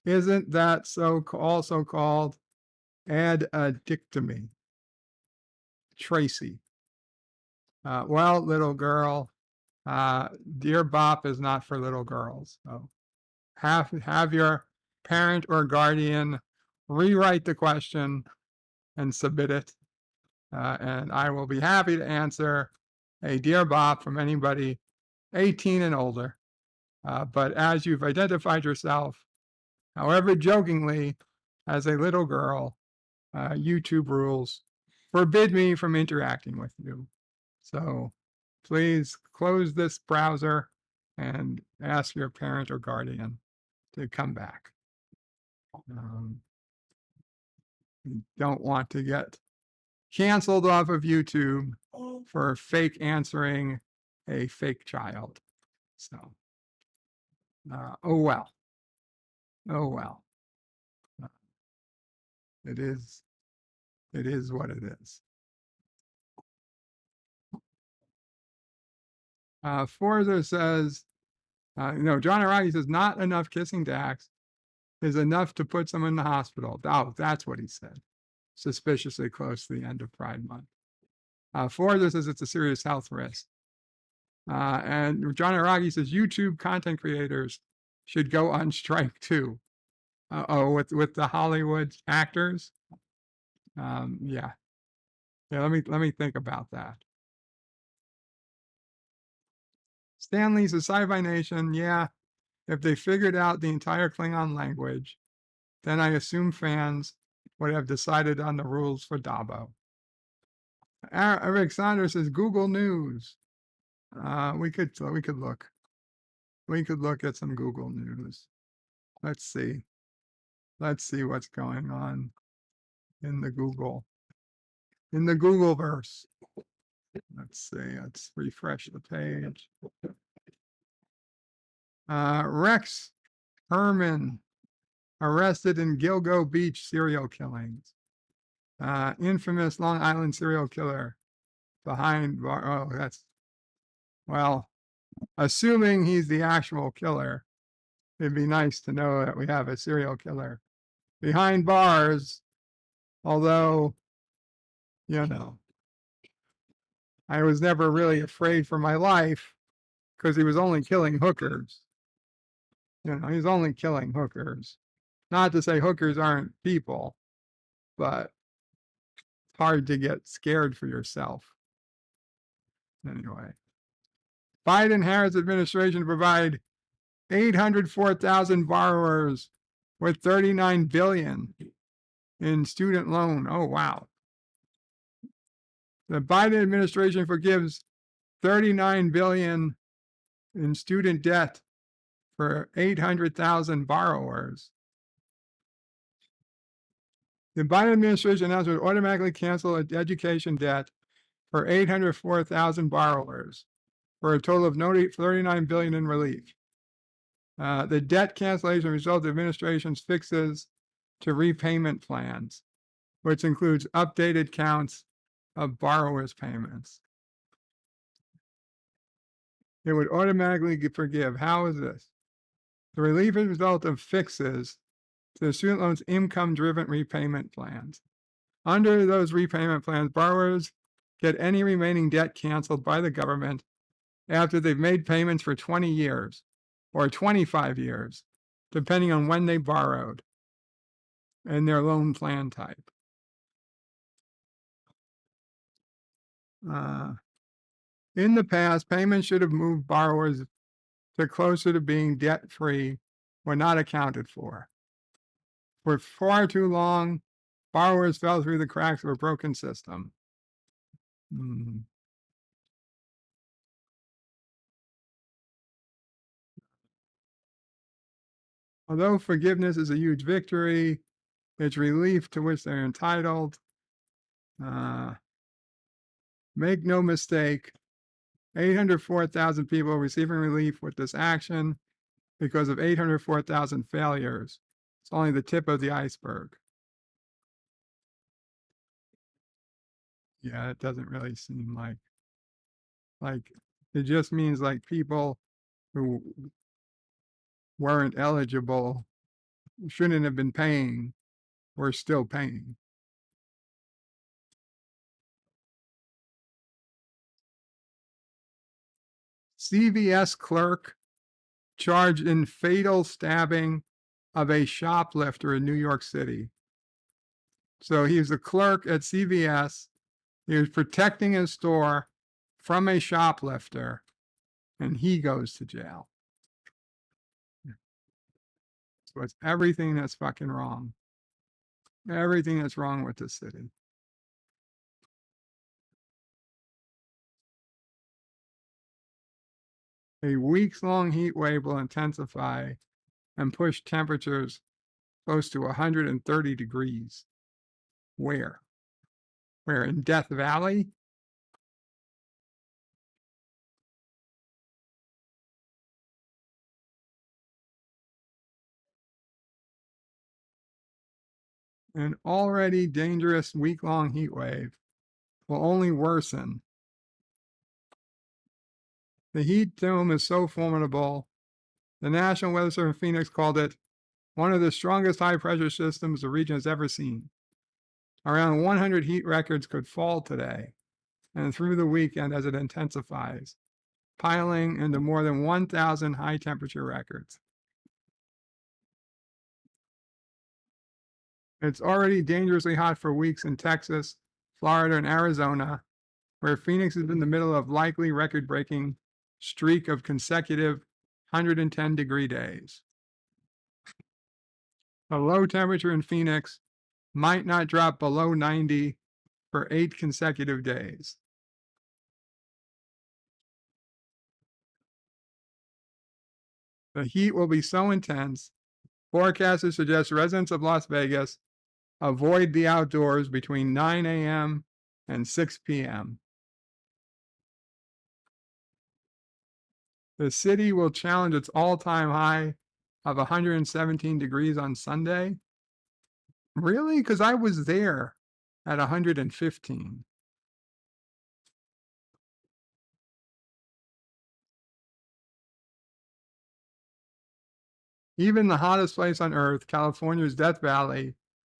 Isn't that also called addictomy? Tracy. Well, little girl, Dear Bop is not for little girls. So have your parent or guardian rewrite the question and submit it. And I will be happy to answer a Dear Bop from anybody 18 and older. But as you've identified yourself, however jokingly, as a little girl, YouTube rules forbid me from interacting with you. So please close this browser and ask your parent or guardian to come back. You don't want to get canceled off of YouTube for fake answering a fake child. So, oh well. It is what it is. Forza says, John Araki says, not enough kissing Dax is enough to put someone in the hospital. Oh, that's what he said. Suspiciously close to the end of Pride Month. Forza says it's a serious health risk. And John Araki says YouTube content creators should go on strike too. With the Hollywood actors. Yeah. Let me think about that. Stanley's a Sci-Fi Nation. Yeah, If they figured out the entire Klingon language, then I assume fans would have decided on the rules for Dabo. Eric Saunders says Google News. We could look. We could look at some Google News. Let's see. Let's see what's going on in the Googleverse. Let's see. Let's refresh the page. Rex Herman arrested in Gilgo Beach serial killings. Infamous Long Island serial killer behind bar. Oh, that's, well, assuming he's the actual killer, it'd be nice to know that we have a serial killer behind bars. Although, you know, I was never really afraid for my life because he was only killing hookers. You know, he's only killing hookers. Not to say hookers aren't people, but it's hard to get scared for yourself. Anyway, Biden-Harris administration to provide 804,000 borrowers with $39 billion in student loan. Oh, wow. The Biden administration forgives $39 billion in student debt for 800,000 borrowers. The Biden administration announced it would automatically cancel education debt for 804,000 borrowers for a total of $39 billion in relief. The debt cancellation resulted in the administration's fixes to repayment plans, which includes updated counts of borrowers' payments. It would automatically forgive. How is this? The relief is a result of fixes to the student loans income-driven repayment plans. Under those repayment plans, borrowers get any remaining debt canceled by the government after they've made payments for 20 years or 25 years, depending on when they borrowed and their loan plan type. In the past, payments should have moved borrowers to closer to being debt-free when not accounted for. For far too long, borrowers fell through the cracks of a broken system. Although forgiveness is a huge victory, it's relief to which they're entitled. Make no mistake, 804,000 people receiving relief with this action because of 804,000 failures. It's only the tip of the iceberg. Yeah, it doesn't really seem like it just means like people who weren't eligible, shouldn't have been paying, were still paying. CVS clerk charged in fatal stabbing of a shoplifter in New York City. So he was a clerk at CVS. He was protecting his store from a shoplifter, and he goes to jail. So it's everything that's fucking wrong. Everything that's wrong with the city. A weeks-long heat wave will intensify and push temperatures close to 130 degrees. Where? Where? In Death Valley? An already dangerous week-long heat wave will only worsen. The heat dome is so formidable. The National Weather Service in Phoenix called it one of the strongest high-pressure systems the region has ever seen. Around 100 heat records could fall today and through the weekend as it intensifies, piling into more than 1,000 high-temperature records. It's already dangerously hot for weeks in Texas, Florida, and Arizona, where Phoenix is in the middle of likely record-breaking streak of consecutive 110-degree days. The low temperature in Phoenix might not drop below 90 for 8 consecutive days. The heat will be so intense, forecasters suggest residents of Las Vegas avoid the outdoors between 9 a.m. and 6 p.m. The city will challenge its all-time high of 117 degrees on Sunday. Really? Because I was there at 115. Even the hottest place on earth, California's Death Valley,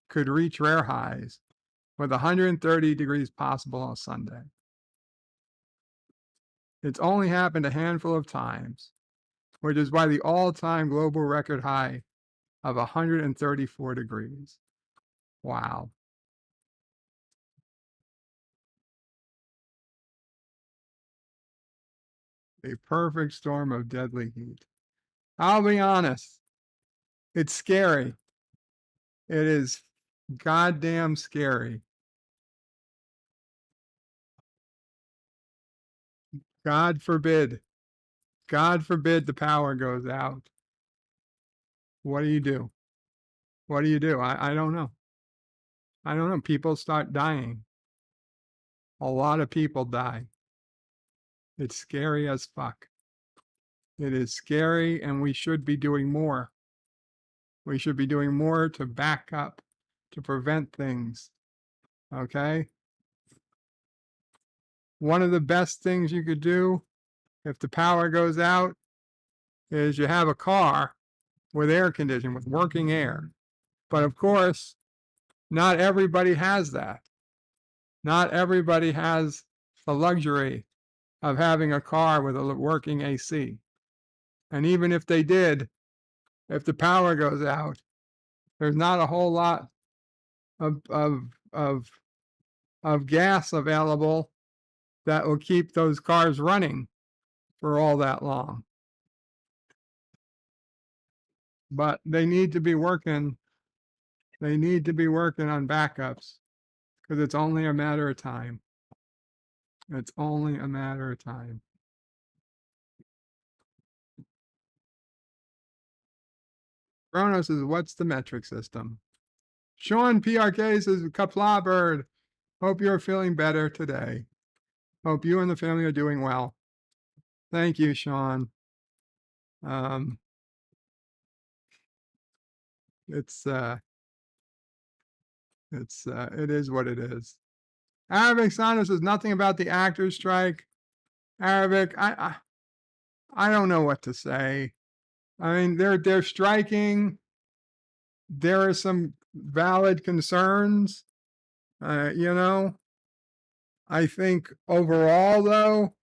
could reach rare highs, with 130 degrees possible on Sunday. It's only happened a handful of times, which is why the all-time global record high of 134 degrees. Wow. A perfect storm of deadly heat. I'll be honest, it's scary. It is goddamn scary. God forbid the power goes out. What do you do? What do you do? I don't know. I don't know. People start dying. A lot of people die. It's scary as fuck. It is scary, and we should be doing more. We should be doing more to back up, to prevent things. Okay? One of the best things you could do if the power goes out is you have a car with air conditioning, with working air. But of course, not everybody has that. Not everybody has the luxury of having a car with a working AC. And even if they did, if the power goes out, there's not a whole lot of gas available that will keep those cars running for all that long. But they need to be working. They need to be working on backups, because it's only a matter of time. It's only a matter of time. Kronos says, what's the metric system? Sean PRK says, Kapla Bird, hope you're feeling better today. Hope you and the family are doing well. Thank you, Sean. It is what it is. Arabic Sana says nothing about the actors strike. Arabic, I don't know what to say. I mean, they're striking. There are some valid concerns. You know, I think overall, though,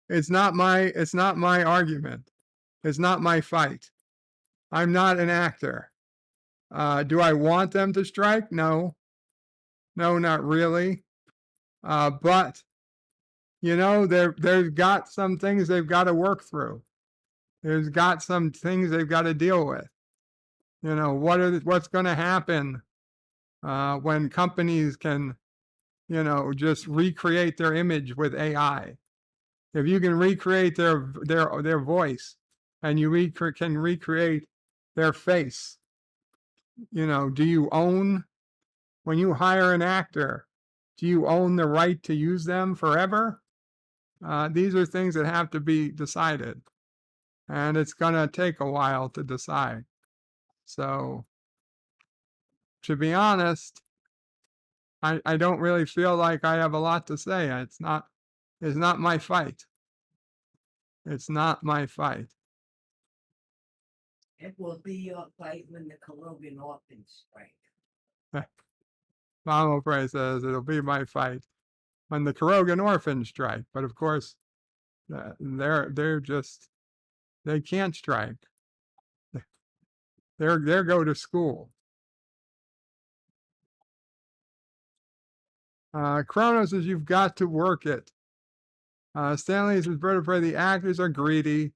it's not my argument. It's not my fight. I'm not an actor. Do I want them to strike? No. No, not really. But, you know, they've got some things they've got to work through. There's got some things they've got to deal with. You know, what's going to happen when companies can, you know, just recreate their image with AI? If you can recreate their voice, and you can recreate their face, you know, do you own, when you hire an actor, do you own the right to use them forever? These are things that have to be decided, and it's going to take a while to decide. So, to be honest, I don't really feel like I have a lot to say. It's not my fight. It's not my fight. It will be your fight when the Colombian orphans strike. Mama Frey says it'll be my fight when the Karogan orphans strike. But of course, they're just, they can't strike. They're go to school. Kronos says you've got to work it. Stanley says, Bird of Prey, the actors are greedy,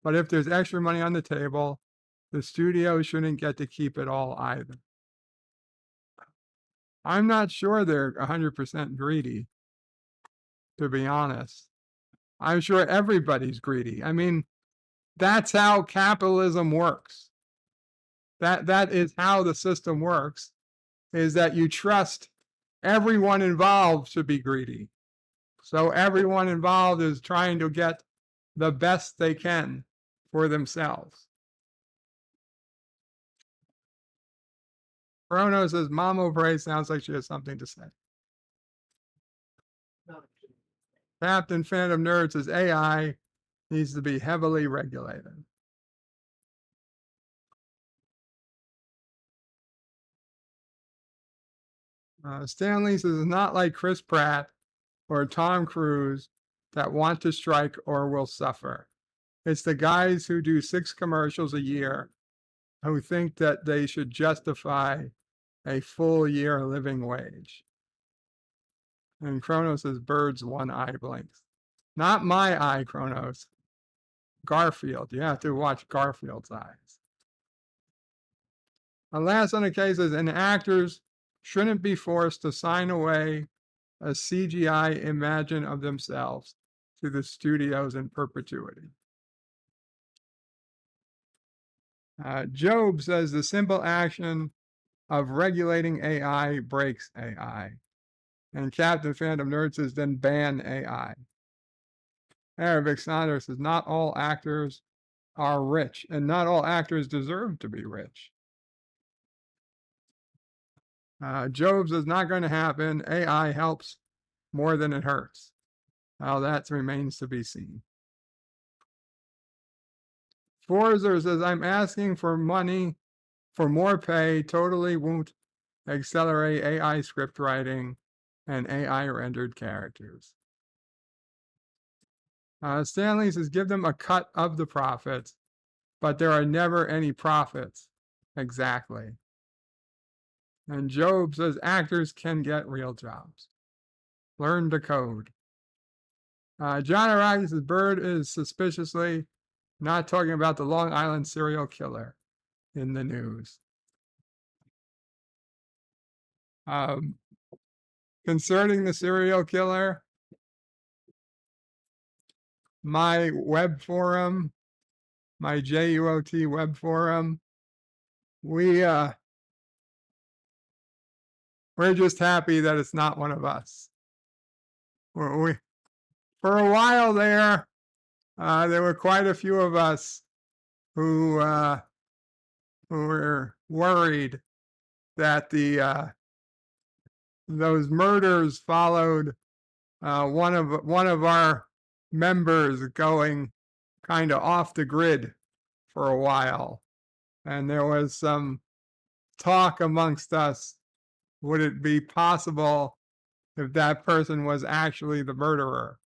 but if there's extra money on the table, the studio shouldn't get to keep it all either. I'm not sure they're 100% greedy, to be honest. I'm sure everybody's greedy. I mean, that's how capitalism works. That is how the system works, is that you trust everyone involved to be greedy. So everyone involved is trying to get the best they can for themselves. Chrono says, Mama Bray sounds like she has something to say. Captain Phantom Nerd says, AI needs to be heavily regulated. Stanley says, it's not like Chris Pratt or Tom Cruise that want to strike or will suffer. It's the guys who do 6 commercials a year who think that they should justify a full year living wage. And Kronos says, Bird's one eye blinks. Not my eye, Kronos. Garfield. You have to watch Garfield's eyes. And last on the case is, and actors shouldn't be forced to sign away a CGI imagine of themselves to the studios in perpetuity. Job says the simple action of regulating AI breaks AI. And Captain Phantom Nerd says, then ban AI. Arabic Sonder says, not all actors are rich, and not all actors deserve to be rich. Job says, not going to happen. AI helps more than it hurts. Well, that remains to be seen. Forzer says, I'm asking for money for more pay, totally won't accelerate AI script writing and AI rendered characters. Stanley says, give them a cut of the profits, but there are never any profits. Exactly. And Job says, actors can get real jobs. Learn to code. John Araki says, Bird is suspiciously not talking about the Long Island serial killer in the news. Concerning the serial killer, my web forum, my JUOT web forum, we're just happy that it's not one of us. For a while there were quite a few of us who were worried that those murders followed one of our members going kind of off the grid for a while, and there was some talk amongst us, would it be possible if that person was actually the murderer?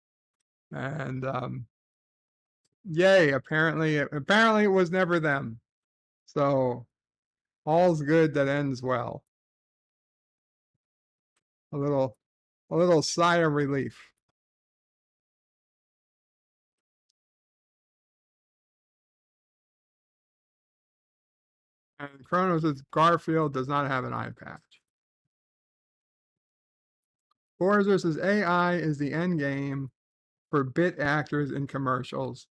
And yay, apparently it was never them. So all's good that ends well. A little sigh of relief. And Kronos says Garfield does not have an eye patch. Forza says AI is the end game for bit actors in commercials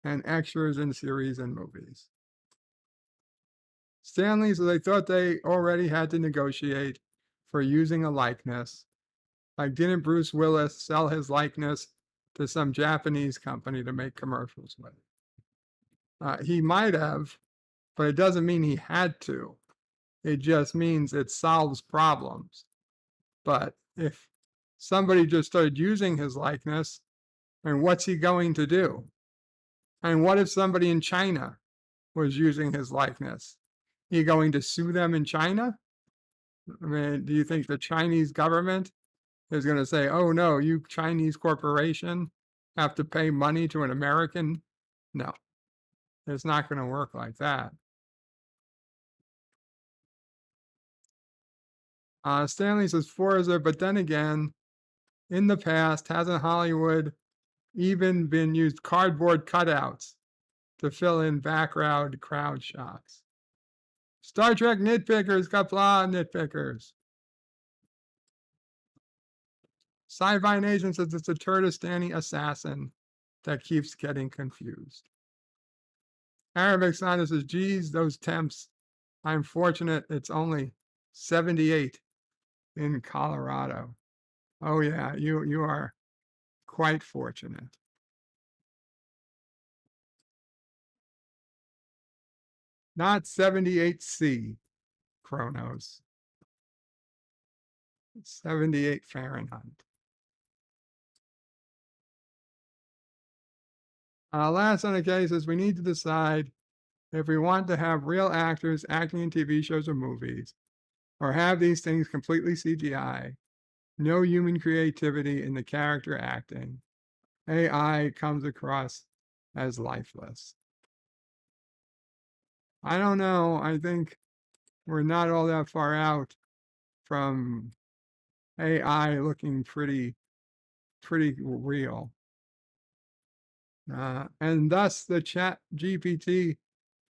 and extras in series and movies. Stanley says they thought they already had to negotiate for using a likeness. Like, didn't Bruce Willis sell his likeness to some Japanese company to make commercials with? He might have, but it doesn't mean he had to. It just means it solves problems. But if somebody just started using his likeness, and what's he going to do? And what if somebody in China was using his likeness? He going to sue them in China? I mean, do you think the Chinese government is going to say, oh no, you Chinese corporation have to pay money to an American? No, it's not going to work like that. Stanley says Forza, but then again, in the past, hasn't Hollywood even been used cardboard cutouts to fill in background crowd shots. Star Trek nitpickers, kapla nitpickers. Sci-Fi Nation says it's a Turtistani assassin that keeps getting confused. Arabic Santa says, geez, those temps. I'm fortunate it's only 78 in Colorado. Oh yeah, you are quite fortunate. Not 78C, Kronos. 78 Fahrenheit. Last on the case is we need to decide if we want to have real actors acting in TV shows or movies, or have these things completely CGI, no human creativity in the character acting. AI comes across as lifeless. I don't know. I think we're not all that far out from AI looking pretty real. And thus the Chat GPT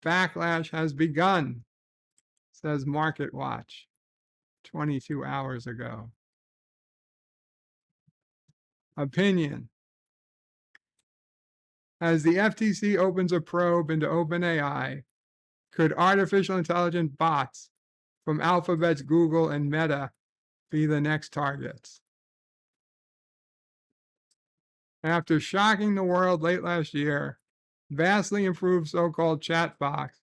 backlash has begun, says Market Watch 22 hours ago. Opinion. As the FTC opens a probe into OpenAI, could artificial intelligent bots from Alphabet's Google and Meta be the next targets? After shocking the world late last year, vastly improved so-called chatbots,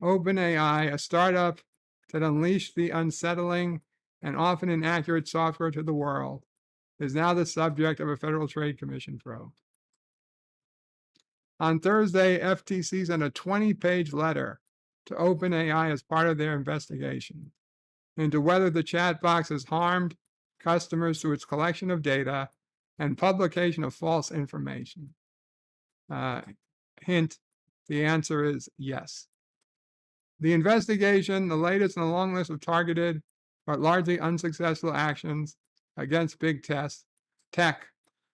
OpenAI, a startup that unleashed the unsettling and often inaccurate software to the world, is now the subject of a Federal Trade Commission probe. On Thursday, FTC sent a 20-page letter to OpenAI as part of their investigation into whether the chat box has harmed customers through its collection of data and publication of false information. Hint, the answer is yes. The investigation, the latest in a long list of targeted but largely unsuccessful actions against big tech,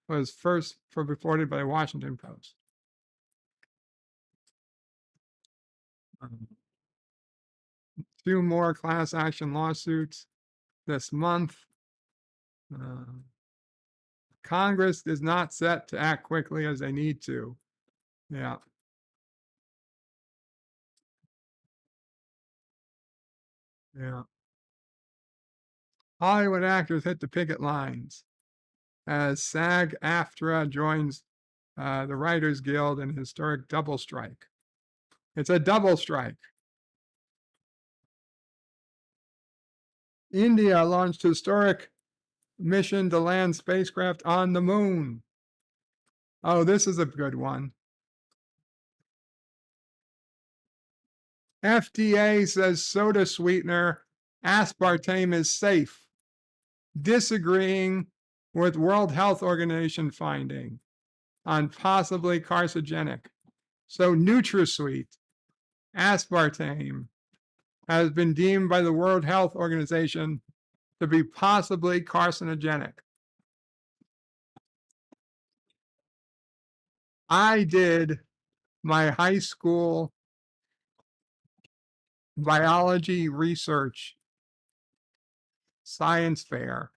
was first reported by the Washington Post. Two more class action lawsuits this month. Congress is not set to act quickly as they need to. Yeah. Yeah. Hollywood actors hit the picket lines as SAG-AFTRA joins the Writers Guild in a historic double strike. It's a double strike. India launched historic mission to land spacecraft on the moon. Oh, this is a good one. FDA says soda sweetener aspartame is safe, disagreeing with World Health Organization finding on possibly carcinogenic. So NutraSweet, aspartame, has been deemed by the World Health Organization to be possibly carcinogenic. I did my high school biology research science fair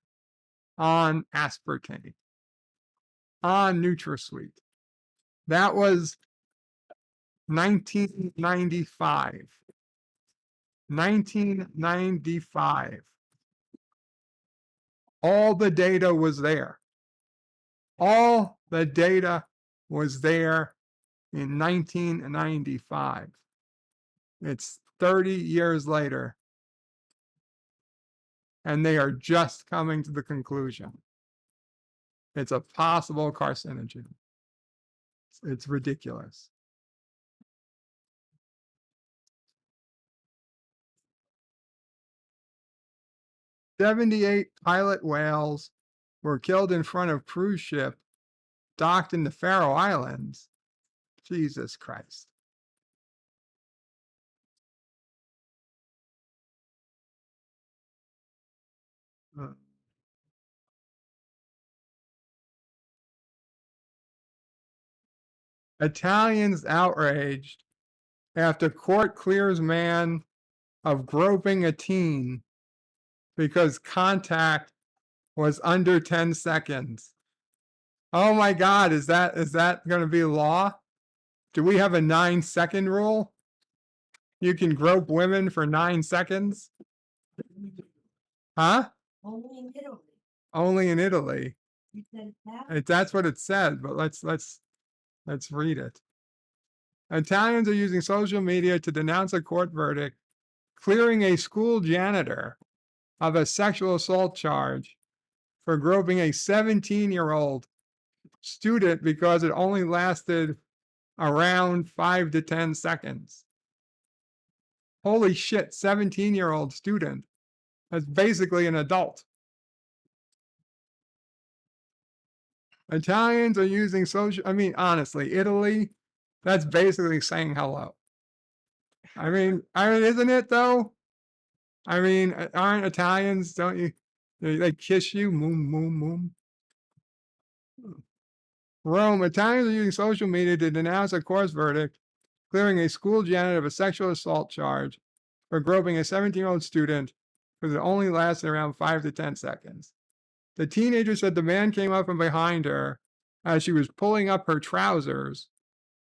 on aspartame, on NutraSweet. That was 1995. 1995. All the data was there. All the data was there in 1995. It's 30 years later, and they are just coming to the conclusion it's a possible carcinogen. It's ridiculous. "78 pilot whales were killed in front of cruise ship docked in the Faroe Islands." Jesus Christ. Italians outraged after court clears man of groping a teen because contact was under 10 seconds. Oh my God, is that going to be law? Do we have a 9-second rule? You can grope women for 9 seconds? Huh? Only in Italy. Only in Italy. You said that? That's what it said, but let's read it. Italians are using social media to denounce a court verdict clearing a school janitor of a sexual assault charge for groping a 17-year-old student because it only lasted around 5 to 10 seconds. Holy shit, 17-year-old student. That's basically an adult. Italians are using social, honestly, Italy, that's basically saying hello. I mean, isn't it though? Aren't Italians, don't you, they kiss you, moom, moom, moom. Rome, Italians are using social media to denounce a court verdict clearing a school janitor of a sexual assault charge for groping a 17-year-old student because it only lasted around 5 to 10 seconds. The teenager said the man came up from behind her as she was pulling up her trousers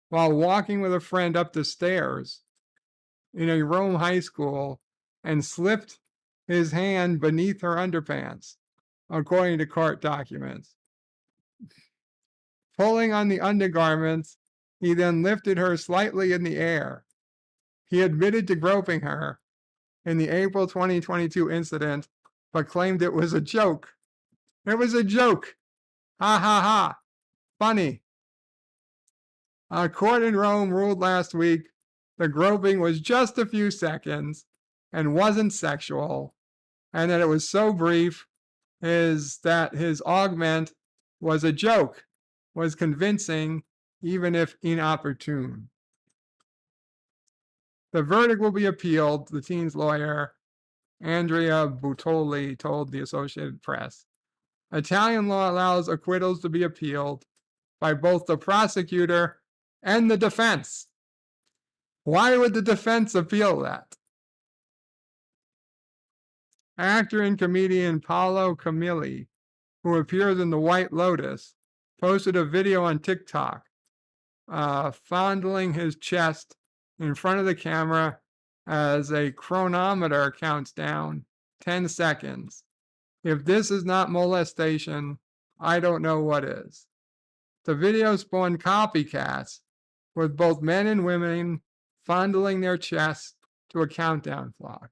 while walking with a friend up the stairs in a Rome high school and slipped his hand beneath her underpants, according to court documents. Pulling on the undergarments, he then lifted her slightly in the air. He admitted to groping her in the April 2022 incident, but claimed it was a joke. It was a joke. Ha ha ha. Funny. A court in Rome ruled last week the groping was just a few seconds and wasn't sexual, and that it was so brief is that his augment was a joke, was convincing, even if inopportune. The verdict will be appealed, the teen's lawyer, Andrea Butoli, told the Associated Press. Italian law allows acquittals to be appealed by both the prosecutor and the defense. Why would the defense appeal that? Actor and comedian Paolo Camilli, who appears in The White Lotus, posted a video on TikTok fondling his chest in front of the camera as a chronometer counts down 10 seconds. If this is not molestation, I don't know what is. The video spawned copycats, with both men and women fondling their chests to a countdown clock.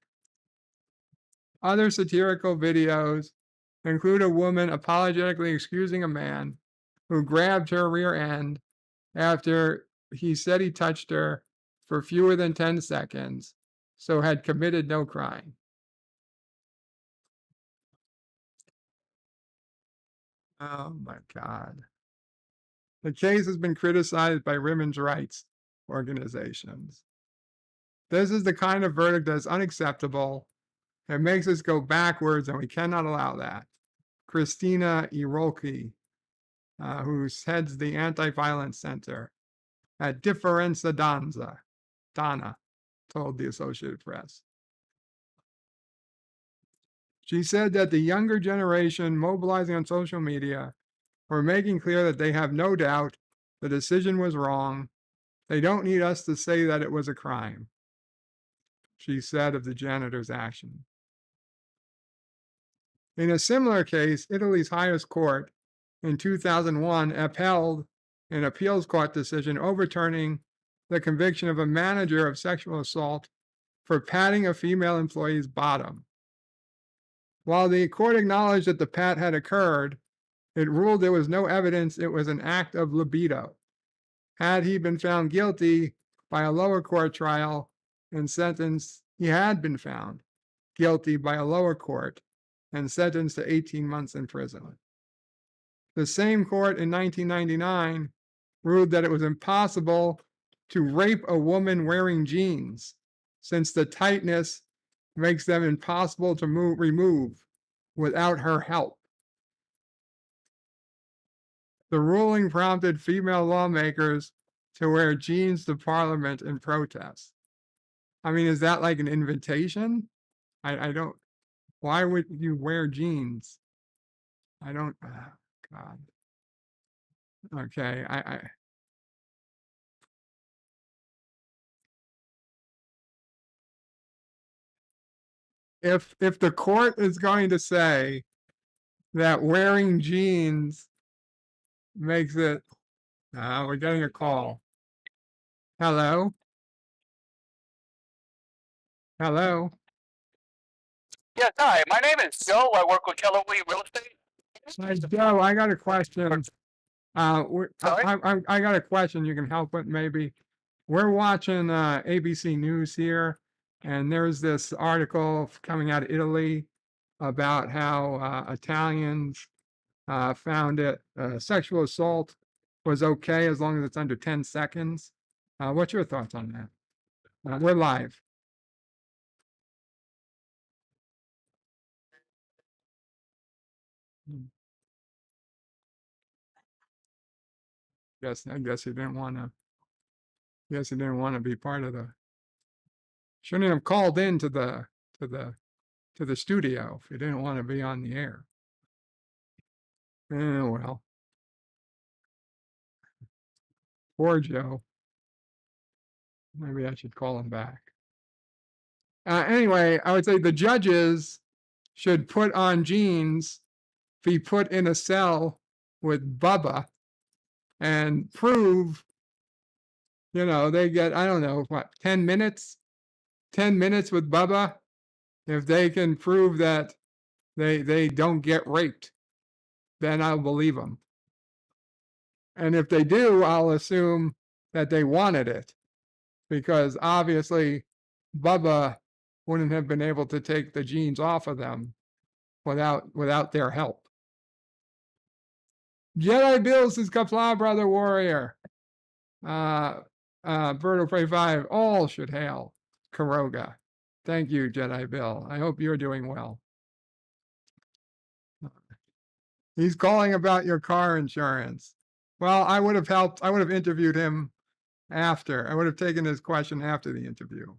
Other satirical videos include a woman apologetically excusing a man who grabbed her rear end after he said he touched her for fewer than 10 seconds, so had committed no crime. Oh my God. The case has been criticized by women's rights organizations. This is the kind of verdict that is unacceptable. It makes us go backwards, and we cannot allow that. Christina Irolki, who heads the Anti-Violence Center at Differenza Donna, told the Associated Press. She said that the younger generation mobilizing on social media were making clear that they have no doubt the decision was wrong. They don't need us to say that it was a crime, she said of the janitor's action. In a similar case, Italy's highest court in 2001 upheld an appeals court decision overturning the conviction of a manager of sexual assault for patting a female employee's bottom. While the court acknowledged that the pat had occurred, it ruled there was no evidence it was an act of libido. Had he been found guilty by a lower court trial and sentenced, he had been found guilty by a lower court and sentenced to 18 months in prison. The same court in 1999 ruled that it was impossible to rape a woman wearing jeans, since the tightness makes them impossible to remove without her help. The ruling prompted female lawmakers to wear jeans to Parliament in protest. I mean, is that like an invitation? I don't, why would you wear jeans? I don't, God. Okay, if the court is going to say that wearing jeans makes it, we're getting a call. Hello? Hello? Yes, hi. My name is Joe. I work with Keller Williams Real Estate. Hi, Joe, I got a question. I got a question you can help with maybe. We're watching ABC News here, and there's this article coming out of Italy about how Italians found it sexual assault was okay as long as it's under 10 seconds. What's your thoughts on that? We're live. I guess he didn't want to. Guess he didn't want to be part of the. Shouldn't have called in to the studio if he didn't want to be on the air. Well. Poor Joe. Maybe I should call him back. Anyway, I would say the judges should put on jeans, be put in a cell with Bubba, and prove, they get, I don't know, what, 10 minutes? 10 minutes with Bubba? If they can prove that they don't get raped, then I'll believe them. And if they do, I'll assume that they wanted it, because obviously Bubba wouldn't have been able to take the jeans off of them without their help. Jedi Bills is Kapla Brother Warrior. Birdo Prey 5, all should hail Karoga. Thank you, Jedi Bill. I hope you're doing well. He's calling about your car insurance. Well, I would have helped. I would have interviewed him after. I would have taken his question after the interview.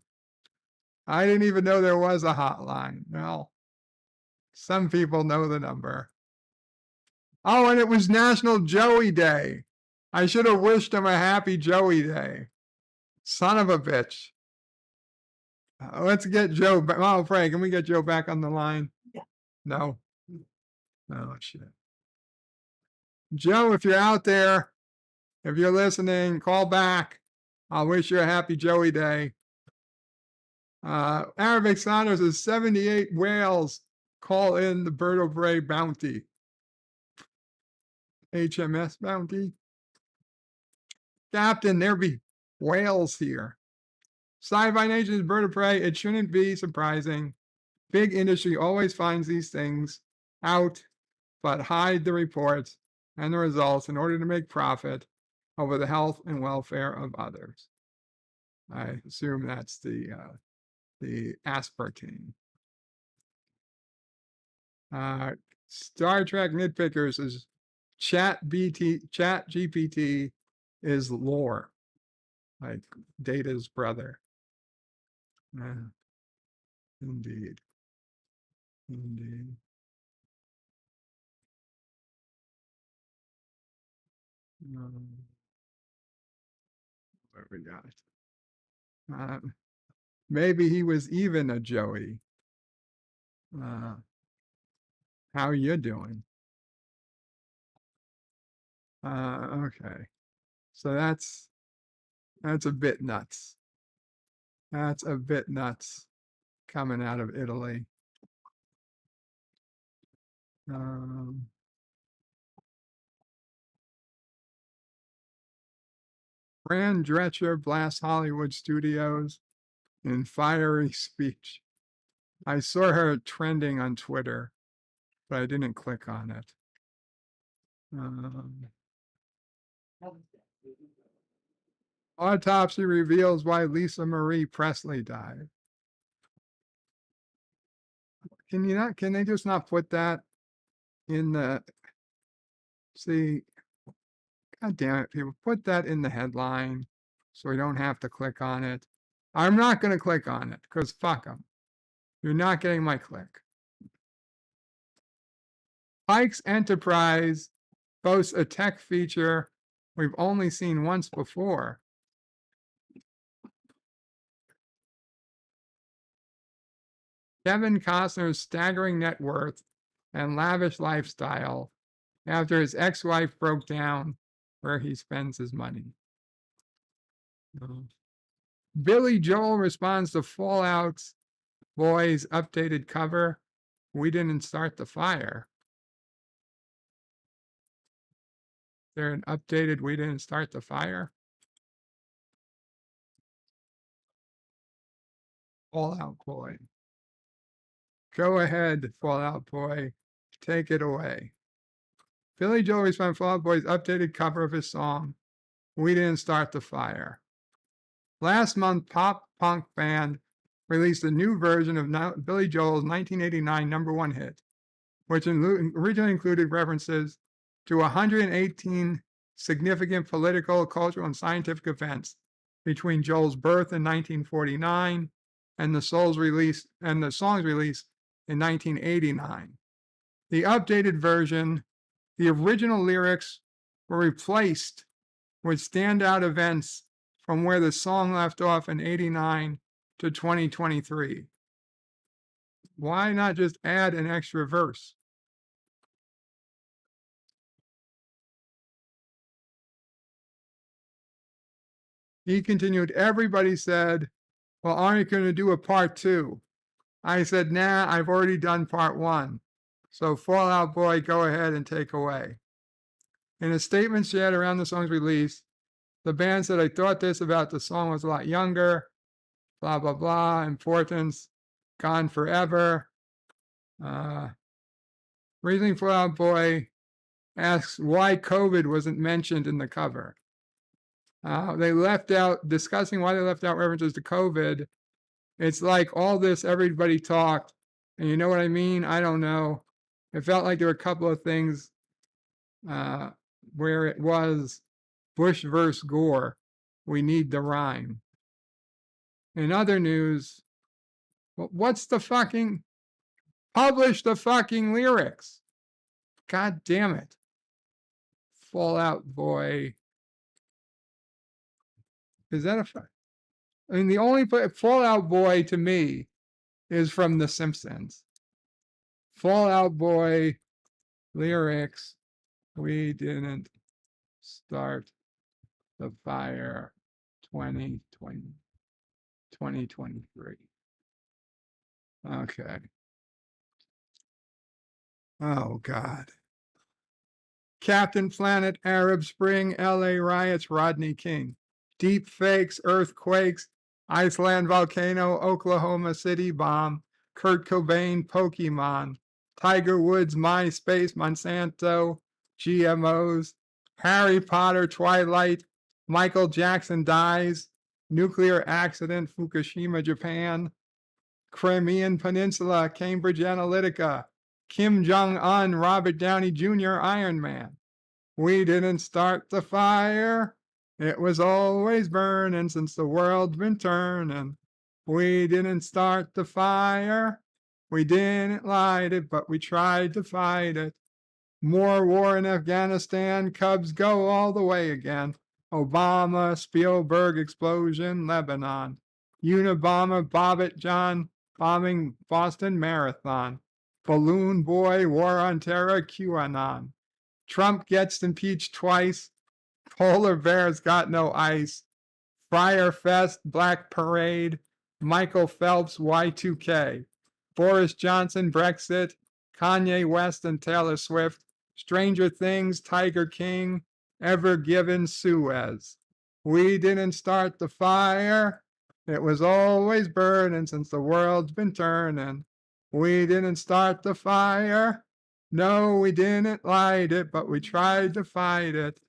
I didn't even know there was a hotline. Well, some people know the number. Oh, and it was National Joey Day. I should have wished him a happy Joey Day. Son of a bitch. Let's get Joe back. Oh, Frank, can we get Joe back on the line? Yeah. No? Oh, shit. Joe, if you're out there, if you're listening, call back. I'll wish you a happy Joey Day. Arabic Saunders is 78 whales. Call in the Birdo Prey bounty. HMS bounty. Captain, there be whales here. Sci-Fi Nation's Birdo Prey, it shouldn't be surprising. Big industry always finds these things out, but hide the reports and the results in order to make profit over the health and welfare of others. I assume that's the aspartame. Star Trek Nitpickers is Chat GPT is lore, like Data's brother. Indeed. What we got? Maybe he was even a Joey. How you doing? Okay. So that's a bit nuts. That's a bit nuts coming out of Italy. Fran Drescher blasts Hollywood studios in fiery speech. I saw her trending on Twitter, but I didn't click on it. Autopsy reveals why Lisa Marie Presley died. Can they just not put that in the, see, God damn it, people. Put that in the headline so we don't have to click on it. I'm not going to click on it because fuck them. You're not getting my click. Pike's Enterprise boasts a tech feature we've only seen once before. Kevin Costner's staggering net worth and lavish lifestyle after his ex-wife broke down where he spends his money. Billy Joel responds to Fall Out Boy's updated cover, "We Didn't Start the Fire." Is there an updated "We Didn't Start the Fire"? Fall Out Boy. Go ahead, Fall Out Boy. Take it away. Billy Joel responds to Fall Out Boy's updated cover of his song, "We Didn't Start the Fire." Last month, pop punk band released a new version of Billy Joel's 1989 #1 hit, which originally included references to 118 significant political, cultural, and scientific events between Joel's birth in 1949 and the song's release in 1989. The updated version, the original lyrics were replaced with standout events from where the song left off in 89 to 2023. Why not just add an extra verse? He continued, everybody said, well, aren't you going to do a part 2? I said, nah, I've already done part 1. So Fall Out Boy, go ahead and take away. In a statement shared around the song's release, the band said, I thought this about the song was a lot younger, blah, blah, blah, importance, gone forever. Reasoning Fall Out Boy asks why COVID wasn't mentioned in the cover. They left out, discussing why they left out references to COVID. It's like all this, everybody talked, and you know what I mean? I don't know. It felt like there were a couple of things where it was Bush versus Gore. We need the rhyme. In other news, what's the fucking, publish the fucking lyrics. God damn it. Fall Out Boy. Is that a, I mean, the only Fall Out Boy to me is from The Simpsons. Fall Out Boy lyrics, we didn't start the fire 2023. Okay. Oh, God. Captain Planet, Arab Spring, LA riots, Rodney King. Deep fakes, earthquakes, Iceland volcano, Oklahoma City bomb, Kurt Cobain, Pokemon, Tiger Woods, MySpace, Monsanto, GMOs, Harry Potter, Twilight, Michael Jackson dies, nuclear accident, Fukushima, Japan, Crimean Peninsula, Cambridge Analytica, Kim Jong-un, Robert Downey Jr., Iron Man. We didn't start the fire. It was always burning since the world's been turning. We didn't start the fire. We didn't light it, but we tried to fight it. More war in Afghanistan. Cubs go all the way again. Obama, Spielberg explosion, Lebanon. Unabomber, Bobbitt John bombing Boston Marathon. Balloon Boy, War on Terror, QAnon. Trump gets impeached twice. Polar bears got no ice. Friar Fest, Black Parade. Michael Phelps, Y2K. Boris Johnson, Brexit. Kanye West and Taylor Swift. Stranger Things, Tiger King. Ever Given, Suez. We didn't start the fire. It was always burning since the world's been turning. We didn't start the fire. No, we didn't light it, but we tried to fight it.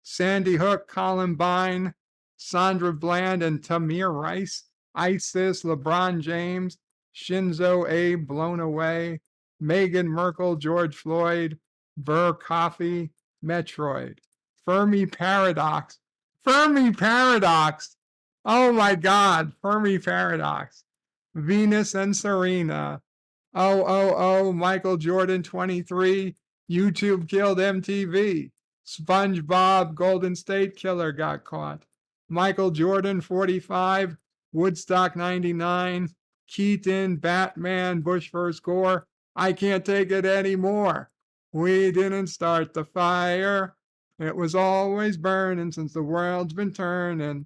Sandy Hook, Columbine, Sandra Bland and Tamir Rice, ISIS, LeBron James, Shinzo Abe blown away, Meghan Merkel, George Floyd, Burr Coffee, Metroid. Fermi paradox. Fermi paradox. Oh my God, Fermi paradox. Venus and Serena. Oh, Michael Jordan 23. YouTube killed MTV. SpongeBob Golden State Killer got caught. Michael Jordan 45. Woodstock 99. Keaton, Batman, Bush vs. Gore. I can't take it anymore. We didn't start the fire. It was always burning since the world's been turning.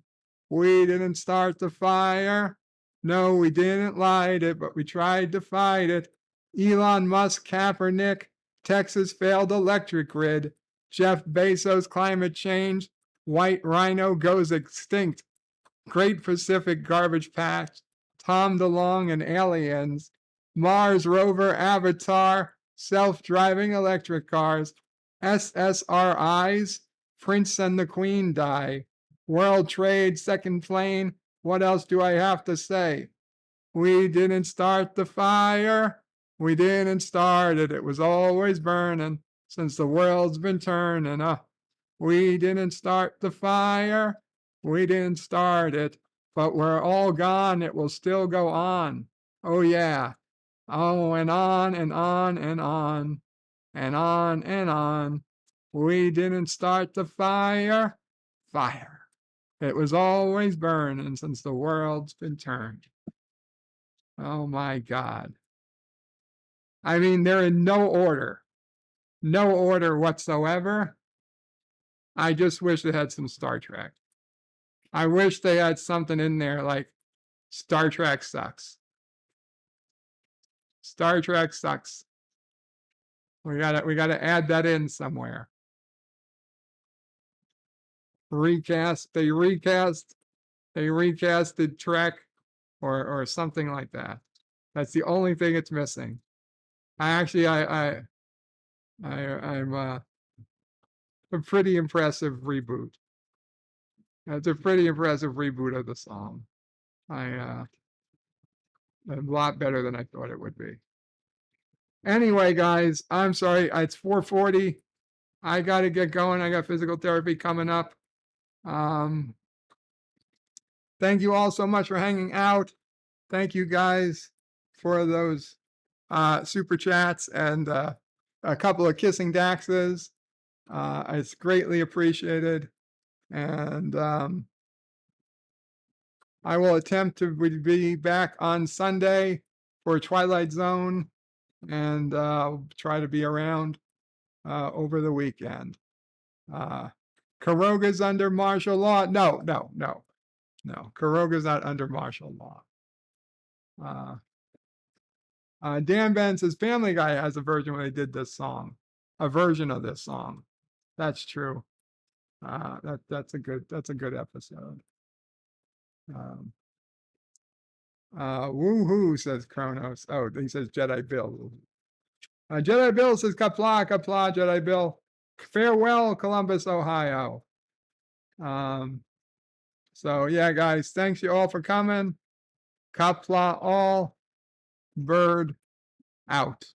We didn't start the fire. No, we didn't light it, but we tried to fight it. Elon Musk, Kaepernick, Texas failed electric grid. Jeff Bezos, climate change. White rhino goes extinct. Great Pacific garbage patch. Tom DeLonge and aliens. Mars rover Avatar. Self-driving electric cars. SSRIs. Prince and the Queen die. World Trade, second plane. What else do I have to say? We didn't start the fire. We didn't start it. It was always burning since the world's been turning. We didn't start the fire. We didn't start it, but we're all gone. It will still go on. Oh, yeah. Oh, and on and on and on and on and on. We didn't start the fire. Fire. It was always burning since the world's been turned. Oh my God. I mean, they're in no order. No order whatsoever. I just wish they had some Star Trek. I wish they had something in there like Star Trek sucks. Star Trek sucks. We gotta add that in somewhere. They recasted Trek or something like that. That's the only thing it's missing. I'm a pretty impressive reboot. It's a pretty impressive reboot of the song. A lot better than I thought it would be. Anyway, guys, I'm sorry. It's 4:40. I got to get going. I got physical therapy coming up. Thank you all so much for hanging out. Thank you guys for those super chats and a couple of kissing Daxes. It's greatly appreciated. And I will attempt to be back on Sunday for Twilight Zone, and I'll try to be around over the weekend. Karoga's under martial law. No. Karoga's not under martial law. Dan Ben says Family Guy has a version where they did this song, a version of this song. That's true. That's a good episode. Woohoo, says Kronos. Oh, he says Jedi Bill. Jedi Bill says Kapla, Jedi Bill. Farewell, Columbus, Ohio. So yeah, guys, thanks you all for coming. Kapla all. Bird out.